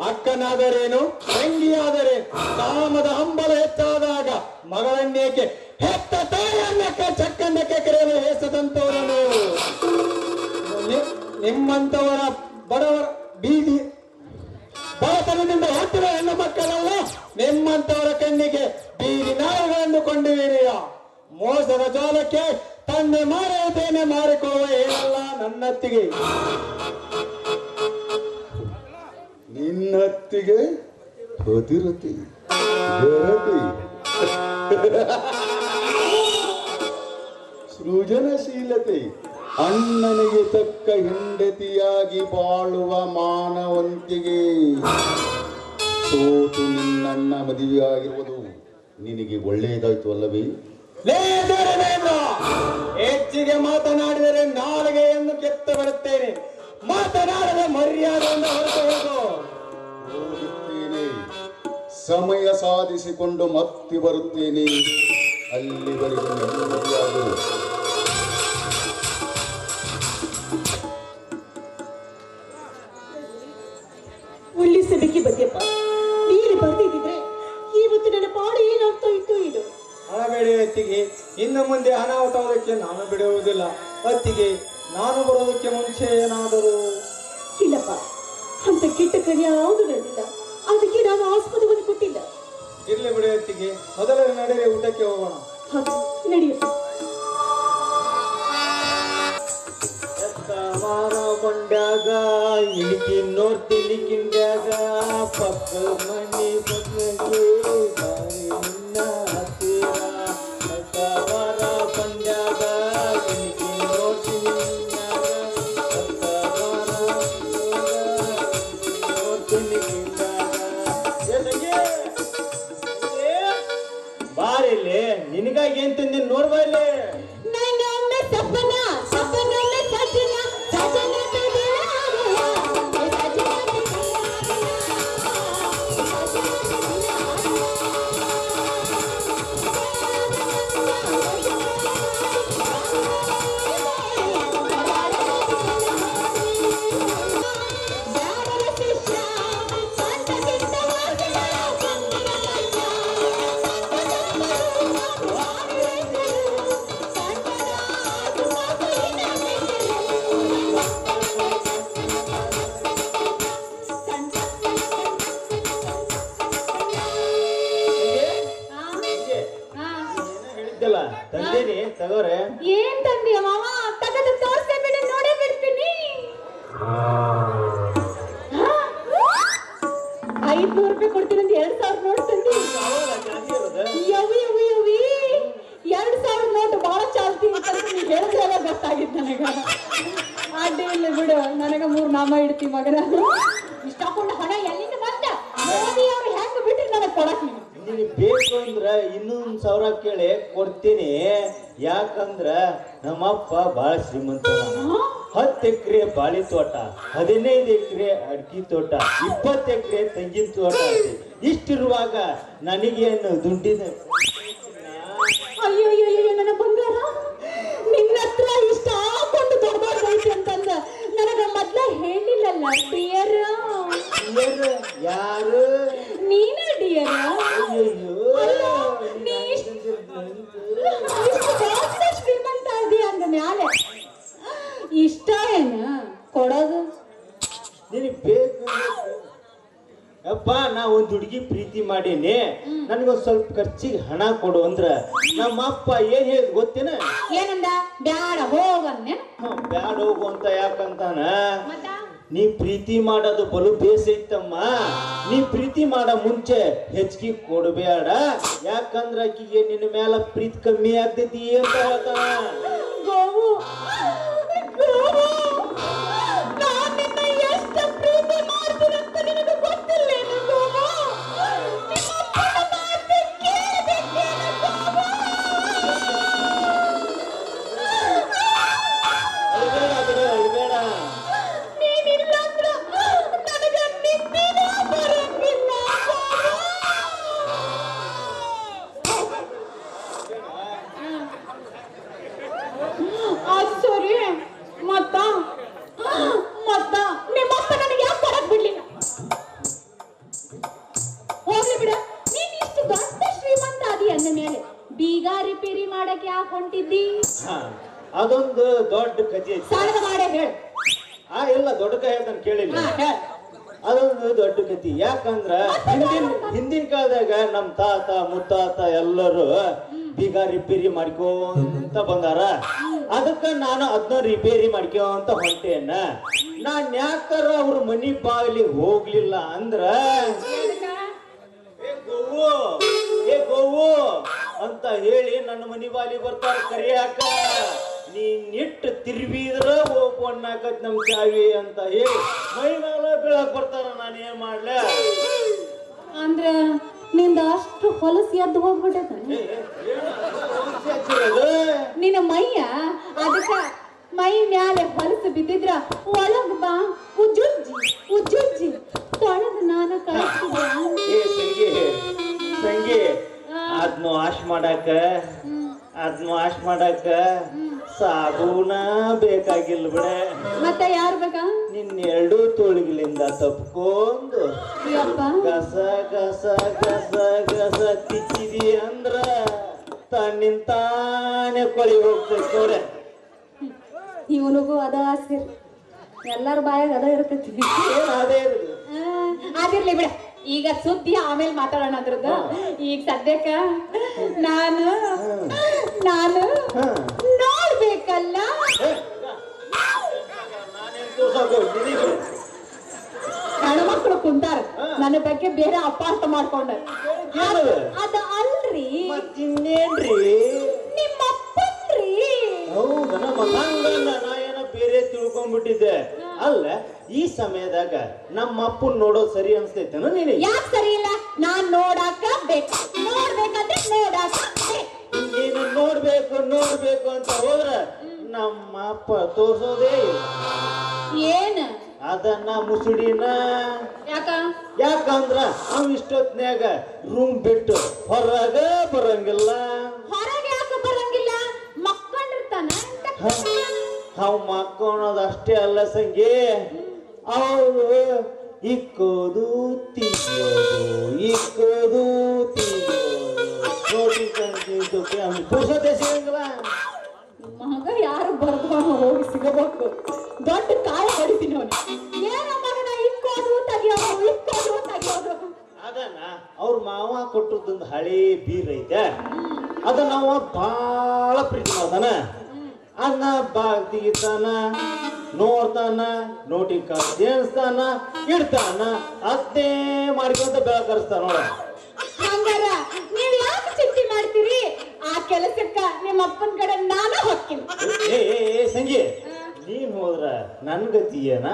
ಅಕ್ಕನಾದರೇನು, ತಂಗಿಯಾದರೆ ಕಾಮದ ಹಂಬಲ ಹೆಚ್ಚಾದಾಗ ಮಗಳನ್ನೇಕೆ ಹೆತ್ತ ತಾಯಿಯನ್ನಕ್ಕೆ ಚಕ್ಕಂದಕ್ಕೆ ಕರೆಯಲು ಹೆಸದಂತವರು ನೀವು. ನಿಮ್ಮಂತವರ ಬಡವರ ಬೀದಿ ಬಡತನದಿಂದ ಹುಟ್ಟಿದ ಹೆಣ್ಣು ಮಕ್ಕಳೆಲ್ಲ ನಿಮ್ಮಂತವರ ಕಣ್ಣಿಗೆ ಬೀದಿ ನಾಯಿಗಳನ್ನು ಕೊಂಡಿದ್ದೀರಿಯ. ಮೋಸದ ಜಾಲಕ್ಕೆ ತನ್ನೆ ಮಾರುತ್ತೇನೆ ಮಾರಿಕೊಳ್ಳುವ ಏನಲ್ಲ ನನ್ನತ್ತಿಗೆ. ನಿನ್ನತ್ತಿಗೆ ಅತಿರತಿ ಬೆರತಿ ಸೃಜನಶೀಲತೆ, ಅಣ್ಣನಿಗೆ ತಕ್ಕ ಹೆಂಡತಿಯಾಗಿ ಬಾಳುವ ಮಾನವಂತಿಗೆ. ಸೋತು ನಿನ್ನಣ್ಣ ಮದುವೆಯಾಗಿರುವುದು ನಿನಗೆ ಒಳ್ಳೆಯದಾಯ್ತು ಅಲ್ಲವೇ? ಹೆಚ್ಚಿಗೆ ಮಾತನಾಡಿದರೆ ನಾಲಿಗೆಯನ್ನು ಕೆತ್ತು ಬಿಡುತ್ತೇನೆ. ಮಾತನಾಡದ ಮರ್ಯಾದೆಯನ್ನು ಹೊರತು ಹೋಗುತ್ತೇನೆ. ಸಮಯ ಸಾಧಿಸಿಕೊಂಡು ಮತ್ತೆ ಬರುತ್ತೇನೆ. ಅಲ್ಲಿವರೆಗೂ ನೆಮ್ಮದಿಯಾಗಲು. ಒಳ್ಳೆ ಸಭೆಗೆ ಬಂದ್ಯಪ್ಪ. ನೀನು ಬರ್ತಿದ್ರೆ ಇವತ್ತು ನನ್ನ ಪಾಡು ಏನಾಗ್ತಾ ಇತ್ತು ಇದು. ಹಣ ಬೇಡಿ ಅತ್ತಿಗೆ. ಇನ್ನು ಮುಂದೆ ಅನಾಹುತಕ್ಕೆ ನಾನು ಬಿಡುವುದಿಲ್ಲ. ಅತ್ತಿಗೆ, ನಾನು ಬರೋದಕ್ಕೆ ಮುಂಚೆ ಏನಾದರೂ? ಇಲ್ಲಪ್ಪ, ಅಂತ ಕೆಟ್ಟ ಕಣಿ ಯಾವುದು ನಡೆದಿಲ್ಲ. ಅದಕ್ಕೆ ನಾನು ಆಸ್ಪದವನ್ನು ಕೊಟ್ಟಿಲ್ಲ. ಇರ್ಲಿ ಬಿಡಿ ಅತ್ತಿಗೆ, ಮೊದಲ ನಡೆಯ ಊಟಕ್ಕೆ ಹೋಗೋಣ. ಹೌದು, ನಡೆಯು. ಮಾರ ಬಂಡಾಗ ಇಳಿಕಿ ನೋಡ್ತೀನಿ ಕಿಂಡ್ಯಾಗ ಪಕ್ಕ ಮನಿ ಬಗ್ಗಗೆ ಬಾರಿ ನಿನ್ನ ಹತ್ತಿರ ಮಾರ ಬಂಡಾಗ ಇಳಿಕಿ ನೋಡ್ತೀನಿ ನೋಡ್ತೀನಿ ಬಾರಿಲ್ಲಿ ನಿನಗಾಗಿ ಏನ್ ತಂದಿ ನೋಡ್ಬಾ ಇಲ್ಲಿ. ನನ್ನೊಮ್ಮೆ ಸಪನ ಸಪನೊಮ್ಮೆ ಸಜನ ಸಜನ ತಂದೇನಿ ತಗೋರೆ. ಏನ್ ತಂದಿಯ ಮಾವ? ತಗದು ತೋರ್ಸೆ ಬಿಡು, ನೋಡೇ ಬಿಡ್ತೀನಿ. 500 ರೂಪಾಯಿ ಕೊಡ್ತೀನಿ ಅಂತ 2000 ನೋಟ್ ತಂದಿ. ಯವಿ ಯವಿ ಯವಿ 2000 ನೋಟ್ ಬಹಳ ಚಾಲ್ತಿ ಅಂತ ನೀ ಹೇಳಿದ್ರೆಲ್ಲ ಗೊತ್ತಾಗಿತ್ತು ನನಗ. ಅಡ್ಡಿ ಇಲ್ಲ ಬಿಡು, ನನಗ 3 ನಾಮ ಇಡ್ತಿ ಮಗನ. ಇಷ್ಟಕೊಂಡ ಹಣ ಎಲ್ಲಿಂದ ಬಂದ? ಮೋದಿ ಅವ್ರು ಹೆಂಗ್ ಬಿಟ್ರಿ ನನಗೆ ಕೊಡಕ್ ನೀವು? ನಿನಗೆ ಬೇಕು ಅಂದ್ರ ಇನ್ನೊಂದ್ 1000 ಕೇಳಿ ಕೊಡ್ತೀನಿ. ಯಾಕಂದ್ರ ನಮ್ಮಪ್ಪ ಬಾಳ ಶ್ರೀಮಂತ. 10 ಎಕರೆ ಬಾಳಿ ತೋಟ, 15 ಎಕರೆ ಅಡಿಕೆ ತೋಟ, 20 ಎಕರೆ ತೆಂಗಿನ ತೋಟ ಐತಿ. ಇಷ್ಟಿರುವಾಗ ನನಗೇನು ದುಡ್ಡಿನ? ಅಯ್ಯೋ ಅಯ್ಯೋ ನನ್ನ ಬಂಗಾರ, ನಿನ್ನ ಹತ್ರ ಇಷ್ಟ ಹಾಕೊಂಡು ದೊಡ್ಡದೈತಿ ಅಂತಂದ ನನಗ ಮೊದ್ಲ ಹೇಳಿಲ್ಲಲ್ಲ ಡಿಯರ್. ಯಾರು? ನೀನ ಡಿಯರ್. ಅಯ್ಯೋ ನೀ ಇಷ್ಟು ಶ್ರೀಮಂತ ಅದಿ ಅಂದ ಮ್ಯಾಲೆ ಇಷ್ಟ ಏನ ಕೊಡೋದು? ನಿನಗೆ ಬೇಕು ಅಪ್ಪ. ನಾ ಒಂದ್ ಹುಡುಗಿ ಪ್ರೀತಿ ಮಾಡೀನಿ, ನನಗೊಂದ್ ಸ್ವಲ್ಪ ಖರ್ಚಿಗೆ ಹಣ ಕೊಡು ಅಂದ್ರ ನಮ್ಮಪ್ಪ ಏನ್ ಹೇಳಿದ್ ಗೊತ್ತೇನ? ಏನಂದ? ಬ್ಯಾಡ ಹೋಗನ್ನೆ. ಬ್ಯಾಡ ಹೋಗು ಅಂತ. ಯಾಕಂತಾನ, ನೀ ಪ್ರೀತಿ ಮಾಡೋದು ಬಲು ಬೇಸ ಐತಮ್ಮ. ನೀ ಪ್ರೀತಿ ಮಾಡ ಮುಂಚೆ ಹೆಚ್ಚಿಗೆ ಕೊಡಬೇಡ, ಯಾಕಂದ್ರ ಆಕಿಗೆ ನಿನ್ನ ಮ್ಯಾಲ ಪ್ರೀತಿ ಕಮ್ಮಿ ಆಗ್ತೈತಿ ಅಂತ ಹೇಳ್ತಾನ. ಗೋವು ಗೋವು, ನಾನ್ ನಿನ್ನ ಎಷ್ಟು ಪ್ರೀತಿ ಮಾಡ್ತೀನಂತ ನಿನಗೆ ಗೊತ್ತಿಲ್ಲೇನು ಗೋವು? ನಿಮ್ಮಪ್ಪನ ಮಾತು ಕೇಳ್ಬೇಕೇನು ಗೋವು? ಅಳ್ಬೇಡ. ನೀನಿಲ್ಲ ಅಂದ್ರ ನನಗ ನಿದ್ದಿನೇ ಬರಂಗಿಲ್ಲ ಗೋವು. ಸರಿ, ಮತ್ತ ನಿಮ್ಮಪ್ಪ ನನಗೆ ಯಾಕೆ ಕೊಡಕ್ ಬಿಡ್ಲಿಲ್ಲ? ಹೋಗ್ಲಿ ಬಿಡ, ನೀನ್ ಇಷ್ಟು ದೊಡ್ಡ ಶ್ರೀಮಂತ ಅದಿ ಅಂದ ಮೇಲೆ ಬೀಗ ರಿಪೇರಿ ಮಾಡಕ್ ಯಾಕೆ ಹೊಂಟಿದ್ದಿ? ಅದೊಂದು ದೊಡ್ಡ ಕಥೆ ಐತಿ. ಸಾಲದ ಮಾಡೇ ಹೇಳ. ಇಲ್ಲ ದೊಡ್ಡ ಕೈ ಹೇಳ್ತಾನೆ ಕೇಳಿಲ್ಲ. ಅದೊಂದು ದೊಡ್ಡ ಕಥೆ. ಯಾಕಂದ್ರ ಹಿಂದಿನ ಕಾಲದಾಗ ನಮ್ ತಾತ ಮುತ್ತಾತ ಎಲ್ಲರೂ ಬೀಗ ರಿಪೇರಿ ಮಾಡ್ಕೊಂತ ಬಂದಾರ. ಅದಕ್ಕ ನಾನು ಅದನ್ನ ರಿಪೇರಿ ಮಾಡ್ಕೊಂತ ಹೊಂಟೇನ. ನಾನ್ ಯಾಕಾರ ಅವ್ರ ಮನಿ ಬಾಗಿಲಿಗೆ ಹೋಗ್ಲಿಲ್ಲ ಅಂದ್ರ ಏ ಗೋವು ಅಂತ ಹೇಳಿ ನನ್ನ ಮನಿ ಬಾಗಿಲಿಗೆ ಬರ್ತಾರ ಕರಿಯಾಕ. ನೀನಿಟ್ಟು ತಿರ್ಬಿದ್ರ ಹೋಗ್ಕೊಂಡಾಕತ್ ನಮ್ ಚಾವಿ ಅಂತ ಹೇಳಿ ಮೈ ಮೇಲೆ ಬೀಳಕ್ ಬರ್ತಾರ. ನಾನು ಏನ್ ಮಾಡ್ಲ? ಅಂದ್ರ ನಿಂದ ಅಷ್ಟು ಹೊಲಸು ಎದ್ದು ಹೋಗ್ಬಿಟ್ಟೈತ ನಿನ್ನ ಮೈಯ. ಅದಕ್ಕ ಮೈ ಮ್ಯಾಲೆ ಹೊಲಸು ಬಿದ್ದಿದ್ರ ಒಳಗ್ ಬಾ, ಉಜ್ಜುಜ್ಜಿ ತೊಳೆದು ನಾನು ಕಳಿಸ್ತಿದ್ದೆ. ಸಂಗಿ ಅದ್ನ ವಾಶ್ ಮಾಡಾಕ ಸಾಬೂನ ಬೇಕಾಗಿಲ್ಲ ಬಿಡೆ. ಮತ್ತೆ ಯಾರು ಬೇಕಾ? ನಿನ್ನ 2 ತೋಳಿಗಳಿಂದ ತಪ್ಕೊಂಡು ಗಸ ಗಸ ಗಸ ಗಸ ತಿಚ್ಚಿದಿ ಅಂದ್ರ ತನ್ನಿಂತಾನೆ ಕೊಳಿ ಹೋಗ್ತೈತಿ ನೋಡೆ. ಇವನಿಗೂ ಅದ ಆಸೆ, ಎಲ್ಲಾರ ಬಾಯಾಗ ಅದ ಇರ್ತೈತಿ. ಅದೇ ಇರುದು. ಅದಿರ್ಲಿ ಬಿಡ, ಈಗ ಸುದ್ದಿ ಆಮೇಲೆ ಮಾತಾಡೋಣ ಅದ್ರದ್ದು. ಈಗ ಸದ್ಯಕ್ಕ ನಾನು ನೋಡ್ಬೇಕಲ್ಲ. ಹೆಣ್ಮಕ್ಳು ಕುಂತಾರ ನನ್ನ ಬಗ್ಗೆ ಬೇರೆ ಅಪಾರ್ಥ ಮಾಡ್ಕೊಂಡ. ಅದ ಅಲ್ರಿ ಮತ್ತಿನ್ನೇನ್ರಿ ನಿಮ್ಮ ಅಪ್ಪನ್ರಿ. ಹೌದನ ಮಗಂಗನ್ನ ನಾ ಏನೋ ಬೇರೆ ತಿಳ್ಕೊಂಡ್ಬಿಟ್ಟಿದ್ದೆ. ಅಲ್ಲ ಈ ಸಮಯದಾಗ ನಮ್ಮ ಅಪ್ಪನ್ ನೋಡೋದು ಸರಿ ಅನ್ಸ್ತೈತೇನ ನೀನು? ಯಾಕೆ ಸರಿ ಇಲ್ಲ? ನಾನ್ ನೋಡಾಕ ಬೇಕು, ನೋಡ್ಬೇಕಂದ್ರೆ ನೋಡಾಕ ಬೇಕು. ನೀನು ನೋಡ್ಬೇಕು ಅಂತ ಹೋದ್ರ ನಮ್ಮ ಅಪ್ಪ ತೋರ್ಸೋದೇ ಇಲ್ಲ. ಏನ್ ಅದನ್ನ ಮುಸುಡಿನ ಯಾಕಂದ್ರ ಅವ್ ಇಷ್ಟೊತ್ನ್ಯಾಗ ರೂಮ್ ಬಿಟ್ಟು ಹೊರಗ ಬರಂಗಿಲ್ಲ. ಹೊರಗೆ ಯಾಕೆ ಬರಂಗಿಲ್ಲ? ಮಕ್ಕಳಿರ್ತಾನ. ಅವ್ ಮಕ್ಕಳೋದು ಅಷ್ಟೇ ಅಲ್ಲ ಸಂಗಿ, ಅವರು ಇಕ್ಕೋದು ತಿಕ್ಕೋದು ನೋಡಿ ಪುರುಷತೆ ಸಿಗಂಗಿಲ್ಲ. ಮಗ ಯಾರು ಬರ್ತಾನ ಹೋಗಿ ಸಿಗಬೇಕು. ದೊಡ್ಡ ಕಾಲ ಹೊಡಿತೀನಿ ಅವನು. ಏನ ಮಗನ ಇಕ್ಕೋದು ತೆಗಿಯೋದು. ಅದನ್ನ ಅವ್ರ ಮಾವ ಕೊಟ್ಟದೊಂದು ಹಳೆ ಬೀರ್ ಐತೆ, ಅದನ್ನ ಅವ ಬಾಳ ಪ್ರೀತಿ ಮಾಡ್ತಾನ. ಅದನ್ನ ಬಾಗ್ ತೆಗಿತಾನ, ನೋಡ್ತಾನ, ನೋಟಿ ಸೇರಿಸ್ತಾನ, ಇಡ್ತಾನ, ಅದೇ ಮಾಡ್ಕೊಂತ ಬೆಳಕರಿಸ್ತಾನ ನೋಡ. ಹಂಗಾರ ನೀವ್ ಯಾಕೆ ಚಿಂತೆ ಮಾಡ್ತೀರಿ? ಆ ಕೆಲಸಕ್ಕ ನಿಮ್ಮ ಅಪ್ಪನ ಕಡೆ ನಾನು ಹೋಗ್ತೀನಿ. ಏ ಸಂಗಿ, ನೀನ್ ಹೋದ್ರ ನನ್ ಗತಿ ಏನ?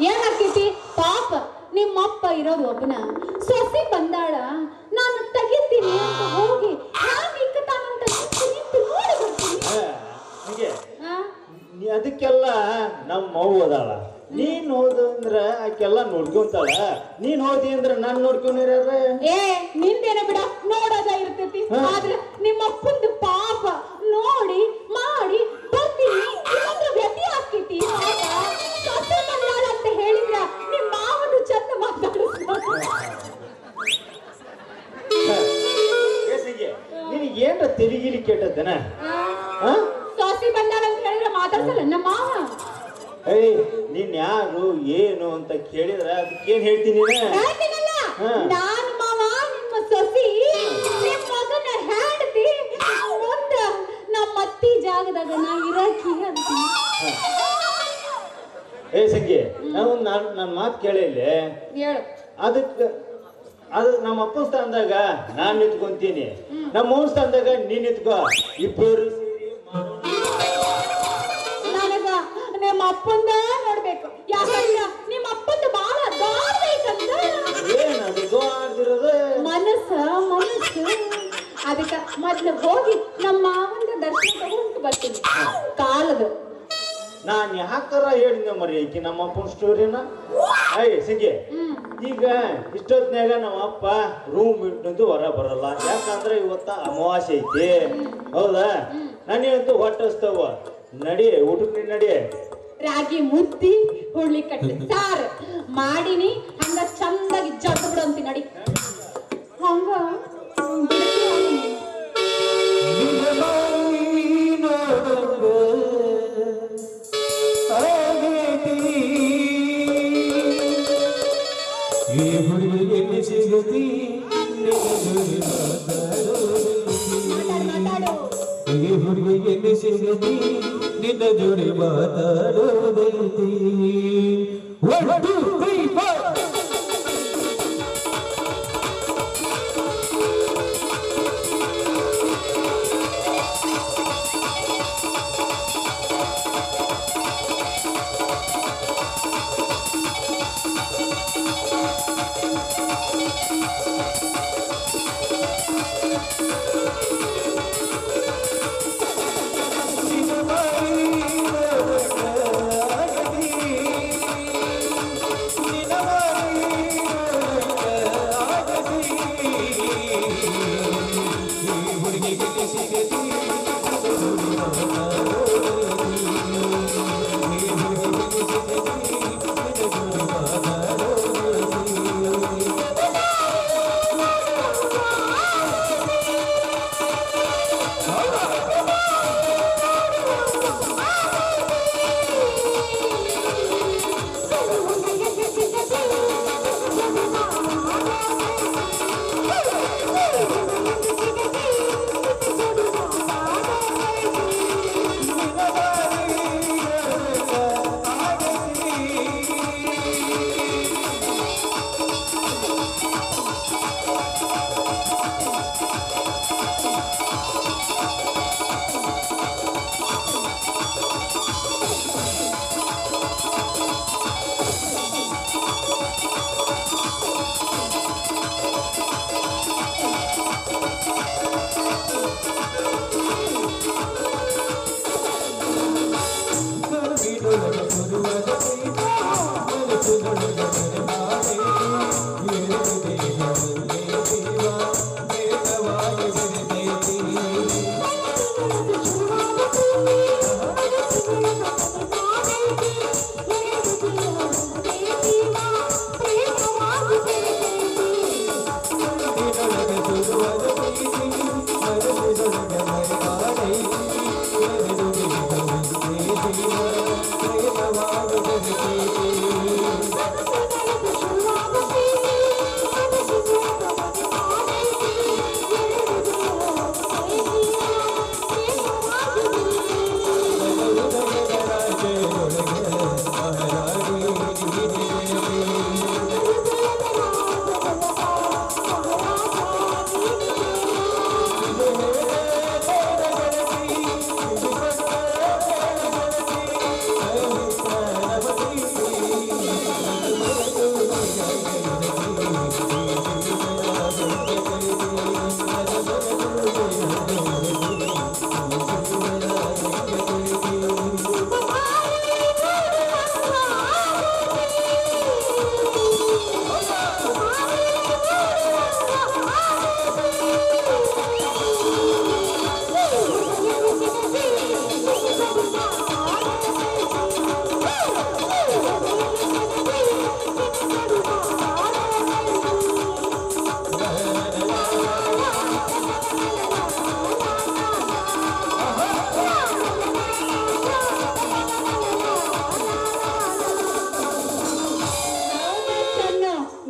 ಏನಾಗ್ತೈತಿ? ಪಾಪ ನಿಮ್ಮಪ್ಪ ಇರೋದು ಒಬ್ಬನ. ಸೊಸೆ ಬಂದಾಳ, ನಾನು ತೆಗಿತೀನಿ ಅಂತ ಹೋಗಿ ನಾನು ಇಕ್ಕತಾನಂತ ನಿಂತು ನೋಡಿ ಬರ್ತೀನಿ. ಅದಕ್ಕೆಲ್ಲ ನಮ್ಮ ಅವ್ವ ಅದಾಳ. ನೀನ್ ಹೋದ ಅಂದ್ರ ಆಕೆಲ್ಲ ನೋಡ್ಕೊಂತಾಳ. ನೀನ್ ಹೋದಿ ಅಂದ್ರ ನಾನ್ ನೋಡ್ಕೊಂಡಿರ. ಏ ನಿಂದೇನ ಬಿಡ, ನೋಡೋದ ಇರ್ತೈತಿ. ಆದ್ರೆ ನಿಮ್ಮಪ್ಪಂದು ಪಾಪ ನೋಡಿ ಮಾಡಿ ಬರ್ತೀನಿ. ಇನ್ನೊಂದು ವ್ಯತಿ ಆಗ್ತೈತಿ. ಸೊಸೆ ಬಂದಾಳ ಅಂತ ಹೇಳಿದ್ರ ನಿಮ್ಮ ಮಾವನು ಚಂದ ಮಾತಾಡಿಸ್ತಾರೆ. ನಿನಗೆ ಏನ್ರ ತೆಲಿಗಿಲಿ ಕೆಟ್ಟದ್ದನ? ಸೊಸೆ ಬಂದಾಳ ಅಂತ ಹೇಳಿದ್ರೆ ಮಾತಾಡ್ಸಲ್ಲ ನಮ್ಮ ಮಾವ. ಏಯ್ ನೀನ್ ಯಾರು ಏನು ಅಂತ ಕೇಳಿದ್ರ ಅದಕ್ಕೇನ್ ಹೇಳ್ತೀನಿ? ಹೇಳ್ತೀನಲ್ಲ, ನಾನು ಮಾವ ನಿಮ್ಮ ಸೊಸಿ ನಿಮ್ಮ ಮಗನ ಹೆಂಡತಿ ಮುಂದ ನಮ್ಮ ಅತ್ತಿ ಜಾಗದಾಗ ನಾ ಇರಕಿ ಅಂತೀನಿ. ಏ ಸಂಗಿ, ನನ್ನ ಮಾತು ಕೇಳಿಲ್ಲ. ಹೇಳು. ಅದು ನಮ್ಮ ಅಪ್ಪನ ಸ್ಥಾನದಾಗ ನಾನ್ ನಿಂತ್ಕೊಂತೀನಿ, ನಮ್ಮ ಅವ್ನ ಸ್ಥಾನದಾಗ ನೀನ್ ನಿಂತ್ಕೋ. ಇಬ್ಬರು ನನಗ ನಿಮ್ಮ ಅಪ್ಪಂದ ನೋಡ್ಬೇಕು. ಯಾಕಂದ್ರ ನಿಮ್ಮ ಅಪ್ಪಂದ ಬಾಳ ದಾರ್ಬೇಕಂತ. ಏನದು ದೋಡ್ದಿರೋದು? ಮನಸ್ಸು ಅದಕ್ಕ ಮೊದ್ಲು ಹೋಗಿ ನಮ್ಮ ಮಾವಂದ ದರ್ಶನ ತಗೊಂಡು ಬರ್ತೀನಿ. ಕಾಲದು ನಾನ್ ಯಾಕಾರ ಹೇಳಿದ್ನ ಮರಿ ಐಕಿ ನಮ್ಮ ಅಪ್ಪನ ಸ್ಟೋರಿನ. ಅಯ್ಯ ಸಿಂಗಿ, ಈಗ ಇಷ್ಟೊತ್ನ್ಯಾಗ ನಮ್ಮ ಅಪ್ಪ ರೂಮ್ ಬಿಟ್ಟು ಹೊರ ಬರಲ್ಲ. ಯಾಕಂದ್ರೆ ಇವತ್ತ ಅಮಾವಾಸ್ಯೆ ಐತಿ. ಹೌದಾ? ನನಗಂತೂ ಹೊಟ್ಟಸ್ತವ. ನಡಿ ಊಟಕ್ಕೆ ನಡಿ. ರಾಗಿ ಮುದ್ದಿ ಹುಳ್ಳಿ ಕಟ್ಟಿ ಸಾರು ಮಾಡಿನಿ. ಹಂಗ ಚಂದಾಗಿ ಜಡ್ದು ಬಿಡು ಅಂತೀನಿ. ನಡಿ ಹಂಗ ಹುಡುಗಿಗೆ ಸಿಗದಿ ನಿನ್ನ ಜೋಡಿ ಮಾತಾಡೋದೈತಿ.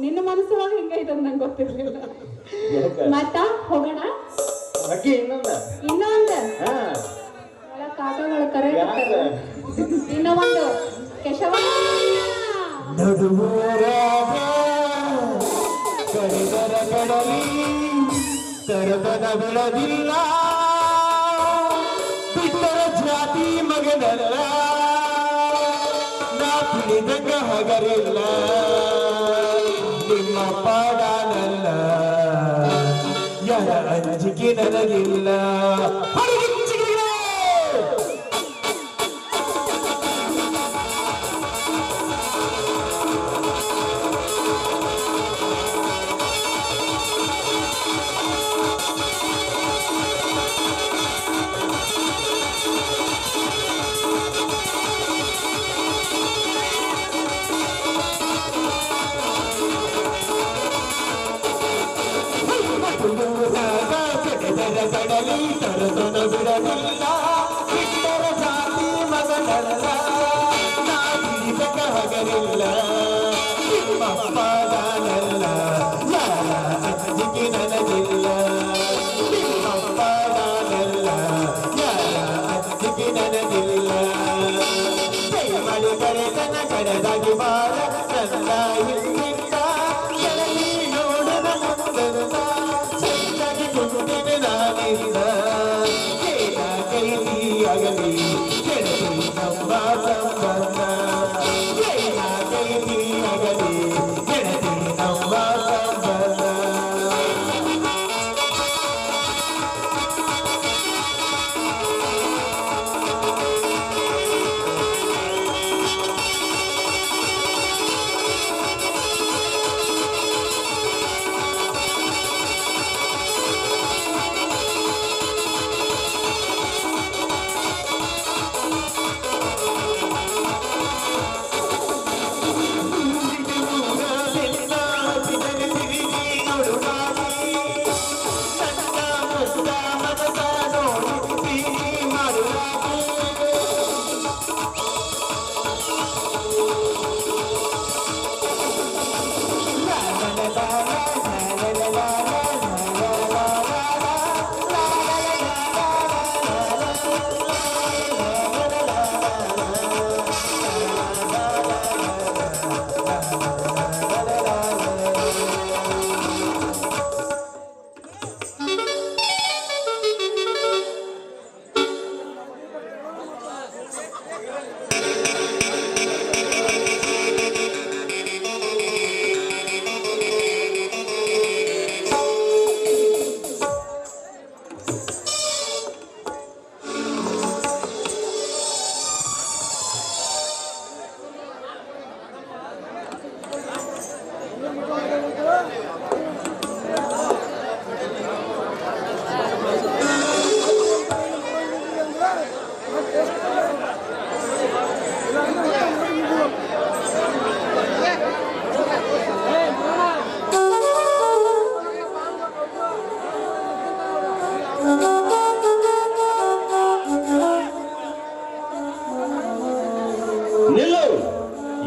ನಿನ್ನ ಮನಸ್ಸೊಳಗೆ ಹಿಂಗೈತೆ ನಂಗೆ ಗೊತ್ತಿರ್ಲಿಲ್ಲ. ಮತ್ತ ಹೋಗೋಣ ಇನ್ನೊಂದು ಕಾಕಗಳು ಕರೆ ಇನ್ನೂ ಒಂದು ಕೇಶವ ಕಡಿದರ ಕಡಲಿ ತರದನ ಬಿಡದಿಲ್ಲ ಬಿಟ್ಟರ ಜಾತಿ ಮಗನಲ್ಲ ನಾ ಪಿಡಿದಂಗ ಹಗರಿಲ್ಲ ನಿಮ್ಮ ಪಾಡನಲ್ಲ ಯಾರ ಅಂಜಿಕೆ ನನಗಿಲ್ಲ ಕಡಲಿ ತರದನ ಬಿಡಲಿಲ್ಲ ಬಿಟ್ಟರ ಜಾತಿ ಮಗನಲ್ಲ ನಾ ಬಿಡಿದಕ ಹಗರಿಲ್ಲ ನಿಮ್ಮಪ್ಪನಲ್ಲ ಯಾರ ಅಂಜಿಕೆ ನನಗಿಲ್ಲ ನಿಮ್ಮಪ್ಪನಲ್ಲ ಯಾರ ಅಂಜಿಕೆ ನನಗಿಲ್ಲ ಕೈ ಮಳಿ ಕರೆದನ ಕಡೆದಾಗಿ ಬಾರ ನನ್ನ ಹಿಂದಿದ್ದ ಎಳಲಿ ನೋಡದ ಮುಂದದ ಚೆನ್ನಾಗಿ ಕುಂದಿನ ನಾನಿಲ್ಲ ಏನ ಕೈಲಿ ಆಗಲಿ ಗೆಳತಿ ನಮ್ಮ ಸಂಬಂಧ ಏನ ಕೈಲಿ ಆಗಲಿ ಗೆಳತಿ ನಮ್ಮ ಸಂಬಂಧ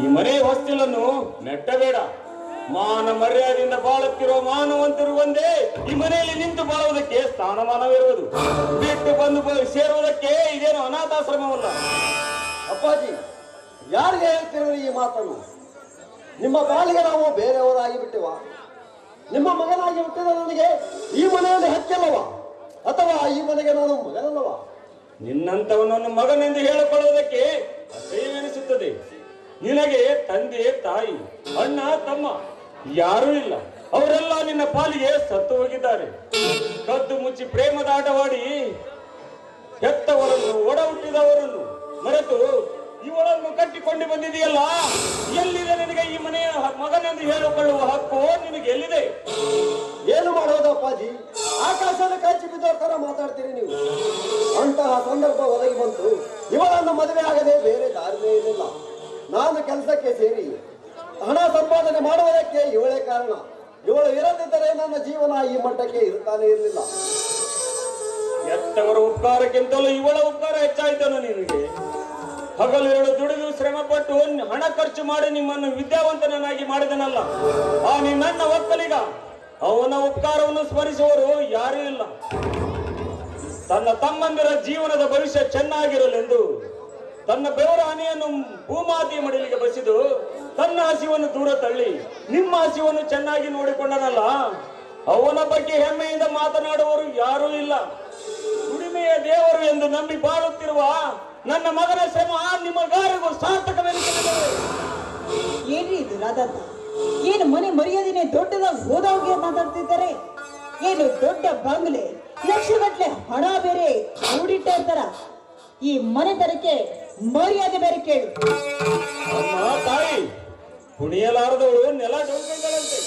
ಈ ಮನೆ ಹೊಸ್ತಿಲನ್ನು ಮೆಟ್ಟಬೇಡ. ಮಾನ ಮರ್ಯಾದೆಯಿಂದ ಬಾಳುತ್ತಿರುವ ಮಾನವಂತರು ಒಂದೇ ಈ ಮನೆಯಲ್ಲಿ ನಿಂತು ಬಾಳುವುದಕ್ಕೆ ಸ್ಥಾನಮಾನವಿರುವುದು. ಬಿಟ್ಟು ಬಂದು ಸೇರುವುದಕ್ಕೆ ಇದೇನು ಅನಾಥಾಶ್ರಮವಲ್ಲ. ಅಪ್ಪಾಜಿ, ಯಾರಿಗೆ ಹೇಳ್ತಿರೋರು ಈ ಮಾತನ್ನು? ನಿಮ್ಮ ಪಾಲಿಗೆ ನಾವು ಬೇರೆಯವರಾಗಿ ಬಿಟ್ಟೆವ? ನಿಮ್ಮ ಮಗನಾಗಿ ಹುಟ್ಟಿದ ನನಗೆ ಈ ಮನೆಯಲ್ಲಿ ಹಕ್ಕಿಲ್ಲವ? ಅಥವಾ ಈ ಮನೆಗೆ ನಾನು ಮಗನಲ್ಲವ? ನಿನ್ನಂತವನನ್ನು ಮಗನೆಂದು ಹೇಳಿಕೊಳ್ಳುವುದಕ್ಕೆ ಅಸಹ್ಯವೆನಿಸುತ್ತದೆ. ನಿನಗೆ ತಂದೆ, ತಾಯಿ, ಅಣ್ಣ, ತಮ್ಮ ಯಾರೂ ಇಲ್ಲ. ಅವರೆಲ್ಲ ನಿನ್ನ ಪಾಲಿಗೆ ಸತ್ತು ಹೋಗಿದ್ದಾರೆ. ಕದ್ದು ಮುಚ್ಚಿ ಪ್ರೇಮದ ಆಟವಾಡಿ ಹೆತ್ತವರನ್ನು, ಒಡ ಹುಟ್ಟಿದವರನ್ನು ಮರೆತು ಇವಳನ್ನು ಕಟ್ಟಿಕೊಂಡು ಬಂದಿದೆಯಲ್ಲ, ಎಲ್ಲಿದೆ ನಿನಗೆ ಈ ಮನೆಯ ಮಗನೆಂದು ಹೇಳಿಕೊಳ್ಳುವ ಹಕ್ಕು? ನಿನಗೆ ಎಲ್ಲಿದೆ? ಏನು ಮಾಡೋದು ಅಪ್ಪಾಜಿ? ಆಕಾಶದ ಕಾಚಿ ಬಿದ್ದವ್ರ ತರ ಮಾತಾಡ್ತೀರಿ ನೀವು. ಅಂತಹ ಸಂದರ್ಭ ಒದಗಿ ಬಂತು. ಇವಳನ್ನು ಮದುವೆ ಆಗದೆ ಬೇರೆ ದಾರಿನೇ ಇರಲಿಲ್ಲ. ನಾನು ಕೆಲಸಕ್ಕೆ ಸೇರಿ ಹಣ ಸಂಪಾದನೆ ಮಾಡುವುದಕ್ಕೆ ಇವಳೇ ಕಾರಣ. ಇವಳು ಇರದಿದ್ದರೆ ನನ್ನ ಜೀವನ ಈ ಮಟ್ಟಕ್ಕೆ ಇರುತ್ತಾನೆ ಇರಲಿಲ್ಲ. ಹೆತ್ತವರ ಉಪಕಾರಕ್ಕಿಂತಲೂ ಇವಳ ಉಪಕಾರ ಹೆಚ್ಚಾಯ್ತನು ನಿನಗೆ. ಹಗಲಿರುಳು ದುಡಿದು ಶ್ರಮಪಟ್ಟು ಹಣ ಖರ್ಚು ಮಾಡಿ ನಿಮ್ಮನ್ನು ವಿದ್ಯಾವಂತನನ್ನಾಗಿ ಮಾಡಿದನಲ್ಲ ಆ ನಿನ್ನ ಒಕ್ಕಲಿಗ. ಅವನ ಉಪಕಾರವನ್ನು ಸ್ಮರಿಸುವವರು ಯಾರೂ ಇಲ್ಲ. ತನ್ನ ತಮ್ಮಂದಿರ ಜೀವನದ ಭವಿಷ್ಯ ಚೆನ್ನಾಗಿರಲೆಂದು ತನ್ನ ಬೆವರ ಹನಿಯನ್ನು ಭೂಮಾತೆಯ ಮಡಿಲಿಗೆ ಬಸಿದು ತನ್ನ ಹಸಿವನ್ನು ದೂರ ತಳ್ಳಿ ನಿಮ್ಮ ಹಸಿವನ್ನು ಚೆನ್ನಾಗಿ ನೋಡಿಕೊಂಡನಲ್ಲ, ಅವನ ಬಗ್ಗೆ ಹೆಮ್ಮೆಯಿಂದ ಮಾತನಾಡುವವರು ಯಾರೂ ಇಲ್ಲ. ದುಡಿಮೆಯ ದೇವರು ಎಂದು ನಂಬಿ ಬಾಳುತ್ತಿರುವ ನನ್ನ ಮಗನ ಶ್ರಮ ನಿಮಗಾರಿಗೂ ಸಾರ್ಥಕವೆನಿಸಲಿದೆ. ಏನ್ರಿ ಇದು ರಾಧಾಂತ? ಏನು ಮನೆ ಮರ್ಯಾದೆನೆ ದೊಡ್ಡದಾಗಿ ಹೋದವ್ರಿಗೆ ಮಾತಾಡ್ತಿದ್ದಾರೆ? ಏನು ದೊಡ್ಡ ಬಂಗ್ಲೆ, ಲಕ್ಷಗಟ್ಲೆ ಹಣ ಬೇರೆ ಕೂಡಿಟ್ಟ ಇರ್ತಾರ? ಈ ಮನೆತನಕ್ಕೆ ಮರ್ಯಾದೆ ಬೇರೆ ಕೇಳು. ಅಮ್ಮ ತಾಯಿ, ಕುಣಿಯಲಾರದವಳು ನೆಲ ಡೊಂಕೈಗಳಂತೆ,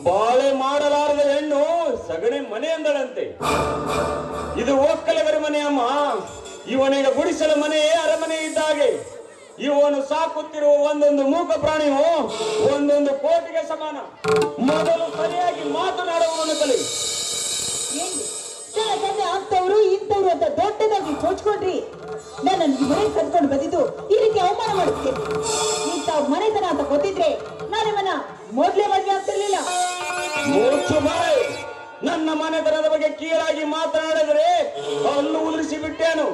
ಬಾಳೆ ಮಾಡಲಾರದ ಹೆಣ್ಣು ಸಗಣಿ ಮನೆ ಎಂದಳಂತೆ. ಇದು ಒಕ್ಕಲಿಗರ ಮನೆ ಅಮ್ಮ. ಇವನಿಗೆ ಗುಡಿಸಲ ಮನೆಯೇ ಅರಮನೆ ಇದ್ದಾಗೆ. ಇವನು ಸಾಕುತ್ತಿರುವ ಒಂದೊಂದು ಮೂಕ ಪ್ರಾಣಿಯು ಒಂದೊಂದು ಕೋಟಿಗೆ ಸಮಾನ. ಮೊದಲು ಸರಿಯಾಗಿ ಮಾತನಾಡುವುದನ್ನು ಕಲಿ. ಏನ್ರಿ ತಂದೆ ಆಗ್ತವ್ರು ಇಂಥವ್ರು ಅಂತ ದೊಡ್ಡದಾಗಿ ಚೋಚ್ಕೊಂಡ್ರಿ? ನಾನು ಈ ಮನೆ ಕಟ್ಕೊಂಡು ಬಂದಿದ್ದು ಈ ರೀತಿ ಅವಮಾನ ಮಾಡುತ್ತೇನೆ. ಇಂಥ ಮನೆತನ ಅಂತ ಗೊತ್ತಿದ್ರೆ ನಾನು ನಿಮ್ಮನ್ನ ಮೊದ್ಲೇ ಮದುವೆ ಆಗ್ತಿರ್ಲಿಲ್ಲ. ಮುಚ್ಚು ಬಾಯ್. ನನ್ನ ಮನೆತನದ ಬಗ್ಗೆ ಕೀಳಾಗಿ ಮಾತನಾಡಿದರೆ ಅಲ್ಲು ಉದುರಿಸಿ ಬಿಟ್ಟೇನು.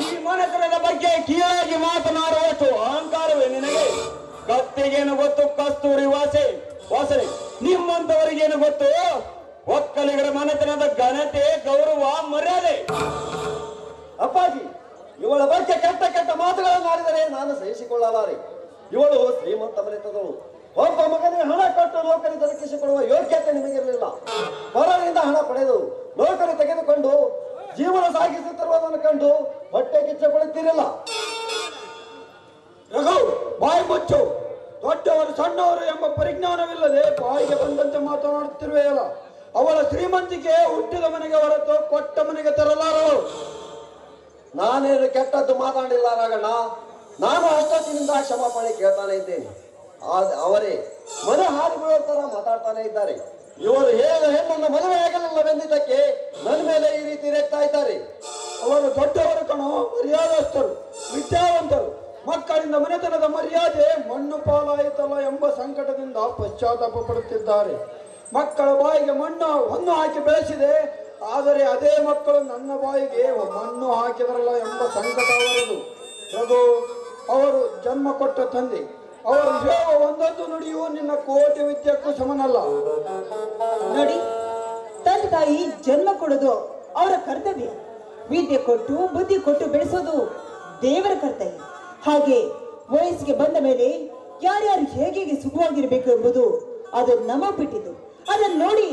ಈ ಮನೆತನದ ಬಗ್ಗೆ ಕೀಳಾಗಿ ಮಾತನಾಡುವಷ್ಟು ಅಹಂಕಾರವೇ ನಿನಗೆ? ಕತ್ತಿಗೇನು ಗೊತ್ತು ಕಸ್ತೂರಿ ವಾಸನೆ? ನಿಮ್ಮಂತವರಿಗೇನು ಗೊತ್ತು ಒಕ್ಕಲಿಗರ ಮನೆತನದ ಘನತೆ, ಗೌರವ, ಮರ್ಯಾದೆ? ಅಪ್ಪಾಜಿ, ಇವಳ ಬಗ್ಗೆ ಕೆಟ್ಟ ಕೆಟ್ಟ ಮಾತುಗಳನ್ನು ಆಡಿದರೆ ನಾನು ಸಹಿಸಿಕೊಳ್ಳಲಾರೆ. ಇವಳು ಶ್ರೀಮಂತ ಮನೆತದವಳು. ಒಬ್ಬ ಮಗನಿಗೆ ಹಣ ಕೊಟ್ಟು ನೌಕರಿ ದೊರಕಿಸಿಕೊಡುವ ಯೋಗ್ಯತೆ ನಿಮಗಿರಲಿಲ್ಲ. ಹೊರಗಿಂದ ಹಣ ಪಡೆದು ನೌಕರಿ ತೆಗೆದುಕೊಂಡು ಜೀವನ ಸಾಗಿಸುತ್ತಿರುವುದನ್ನು ಕಂಡು ಹೊಟ್ಟೆ ಕಿಚ್ಚುಕೊಳ್ಳುತ್ತಿರಲಿಲ್ಲ. ರಘು, ಬಾಯಿ ಮುಚ್ಚು. ದೊಡ್ಡವರು ಸಣ್ಣವರು ಎಂಬ ಪರಿಜ್ಞಾನವಿಲ್ಲದೆ ಬಾಯಿಗೆ ಬಂದಂತೆ ಮಾತನಾಡುತ್ತಿರುವೆಯಲ್ಲ. ಅವಳ ಶ್ರೀಮಂತಿಕೆ ಹುಟ್ಟಿದ ಮನೆಗೆ ಹೊರತು ಕೊಟ್ಟ ಮನೆಗೆ ತರಲಾರಳು. ನಾನೇನು ಕೆಟ್ಟದ್ದು ಮಾತಾಡಿಲ್ಲ ರಾಗಣ್ಣ. ನಾನು ಅಷ್ಟೊತ್ತಿನಿಂದ ಕ್ಷಮಾಪಣೆ ಕೇಳ್ತಾನೆ ಇದ್ದೇನೆ. ಅವರೇ ಮನೆ ಹಾರಿ ಬೀಳೋ ತರ ಮಾತಾಡ್ತಾನೆ ಇದ್ದಾರೆ. ಇವರು ಹೇಳಿದ ಹೆಣ್ಣನ್ನು ಮದುವೆ ಆಗಲಿಲ್ಲವೆಂದಿದ್ದಕ್ಕೆ ನನ್ನ ಮೇಲೆ ಈ ರೀತಿ ರೇಗ್ತಾ ಇದ್ದಾರೆ. ಅವರು ದೊಡ್ಡವರು ಕಣೋ, ಮರ್ಯಾದಸ್ಥರು, ವಿದ್ಯಾವಂತರು. ಮಕ್ಕಳಿಂದ ಮನೆತನದ ಮರ್ಯಾದೆ ಮಣ್ಣು ಪಾಲಾಯಿತಲ್ಲ ಎಂಬ ಸಂಕಟದಿಂದ ಪಶ್ಚಾತ್ತಾಪ ಪಡುತ್ತಿದ್ದಾರೆ. ಮಕ್ಕಳ ಬಾಯಿಗೆ ಮಣ್ಣು ಹಾಕಿ ಬೆಳೆಸಿದೆ, ಆದರೆ ಅದೇ ಮಕ್ಕಳು ನನ್ನ ಬಾಯಿಗೆ ಮಣ್ಣು ಹಾಕಿದರಲ್ಲ ಎಂಬ ಸಂಕಟ ಅವರದು. ರಘು, ಅವರು ಜನ್ಮ ಕೊಟ್ಟ ತಂದೆ. ಅವರು ಹೇಳುವ ಒಂದೊಂದು ನುಡಿಯು ನಿನ್ನ ಕೋಟಿ ವಿದ್ಯಕ್ಕೂ ಸಮನಲ್ಲ. ನೋಡಿ, ತಂದೆ ತಾಯಿ ಜನ್ಮ ಕೊಡೋದು ಅವರ ಕರ್ತವ್ಯ. ವಿದ್ಯೆ ಕೊಟ್ಟು ಬುದ್ಧಿ ಕೊಟ್ಟು ಬೆಳೆಸೋದು ದೇವರ ಕರ್ತವ್ಯ. ಹಾಗೆ ವಯಸ್ಸಿಗೆ ಬಂದ ಮೇಲೆ ಯಾರ್ಯಾರು ಹೇಗೆ ಸುಖವಾಗಿರ್ಬೇಕು ಎಂಬುದು ಅದು ನಮಗ್ ಬಿಟ್ಟಿದ್ದು. ಅದನ್ನ ನೋಡಿ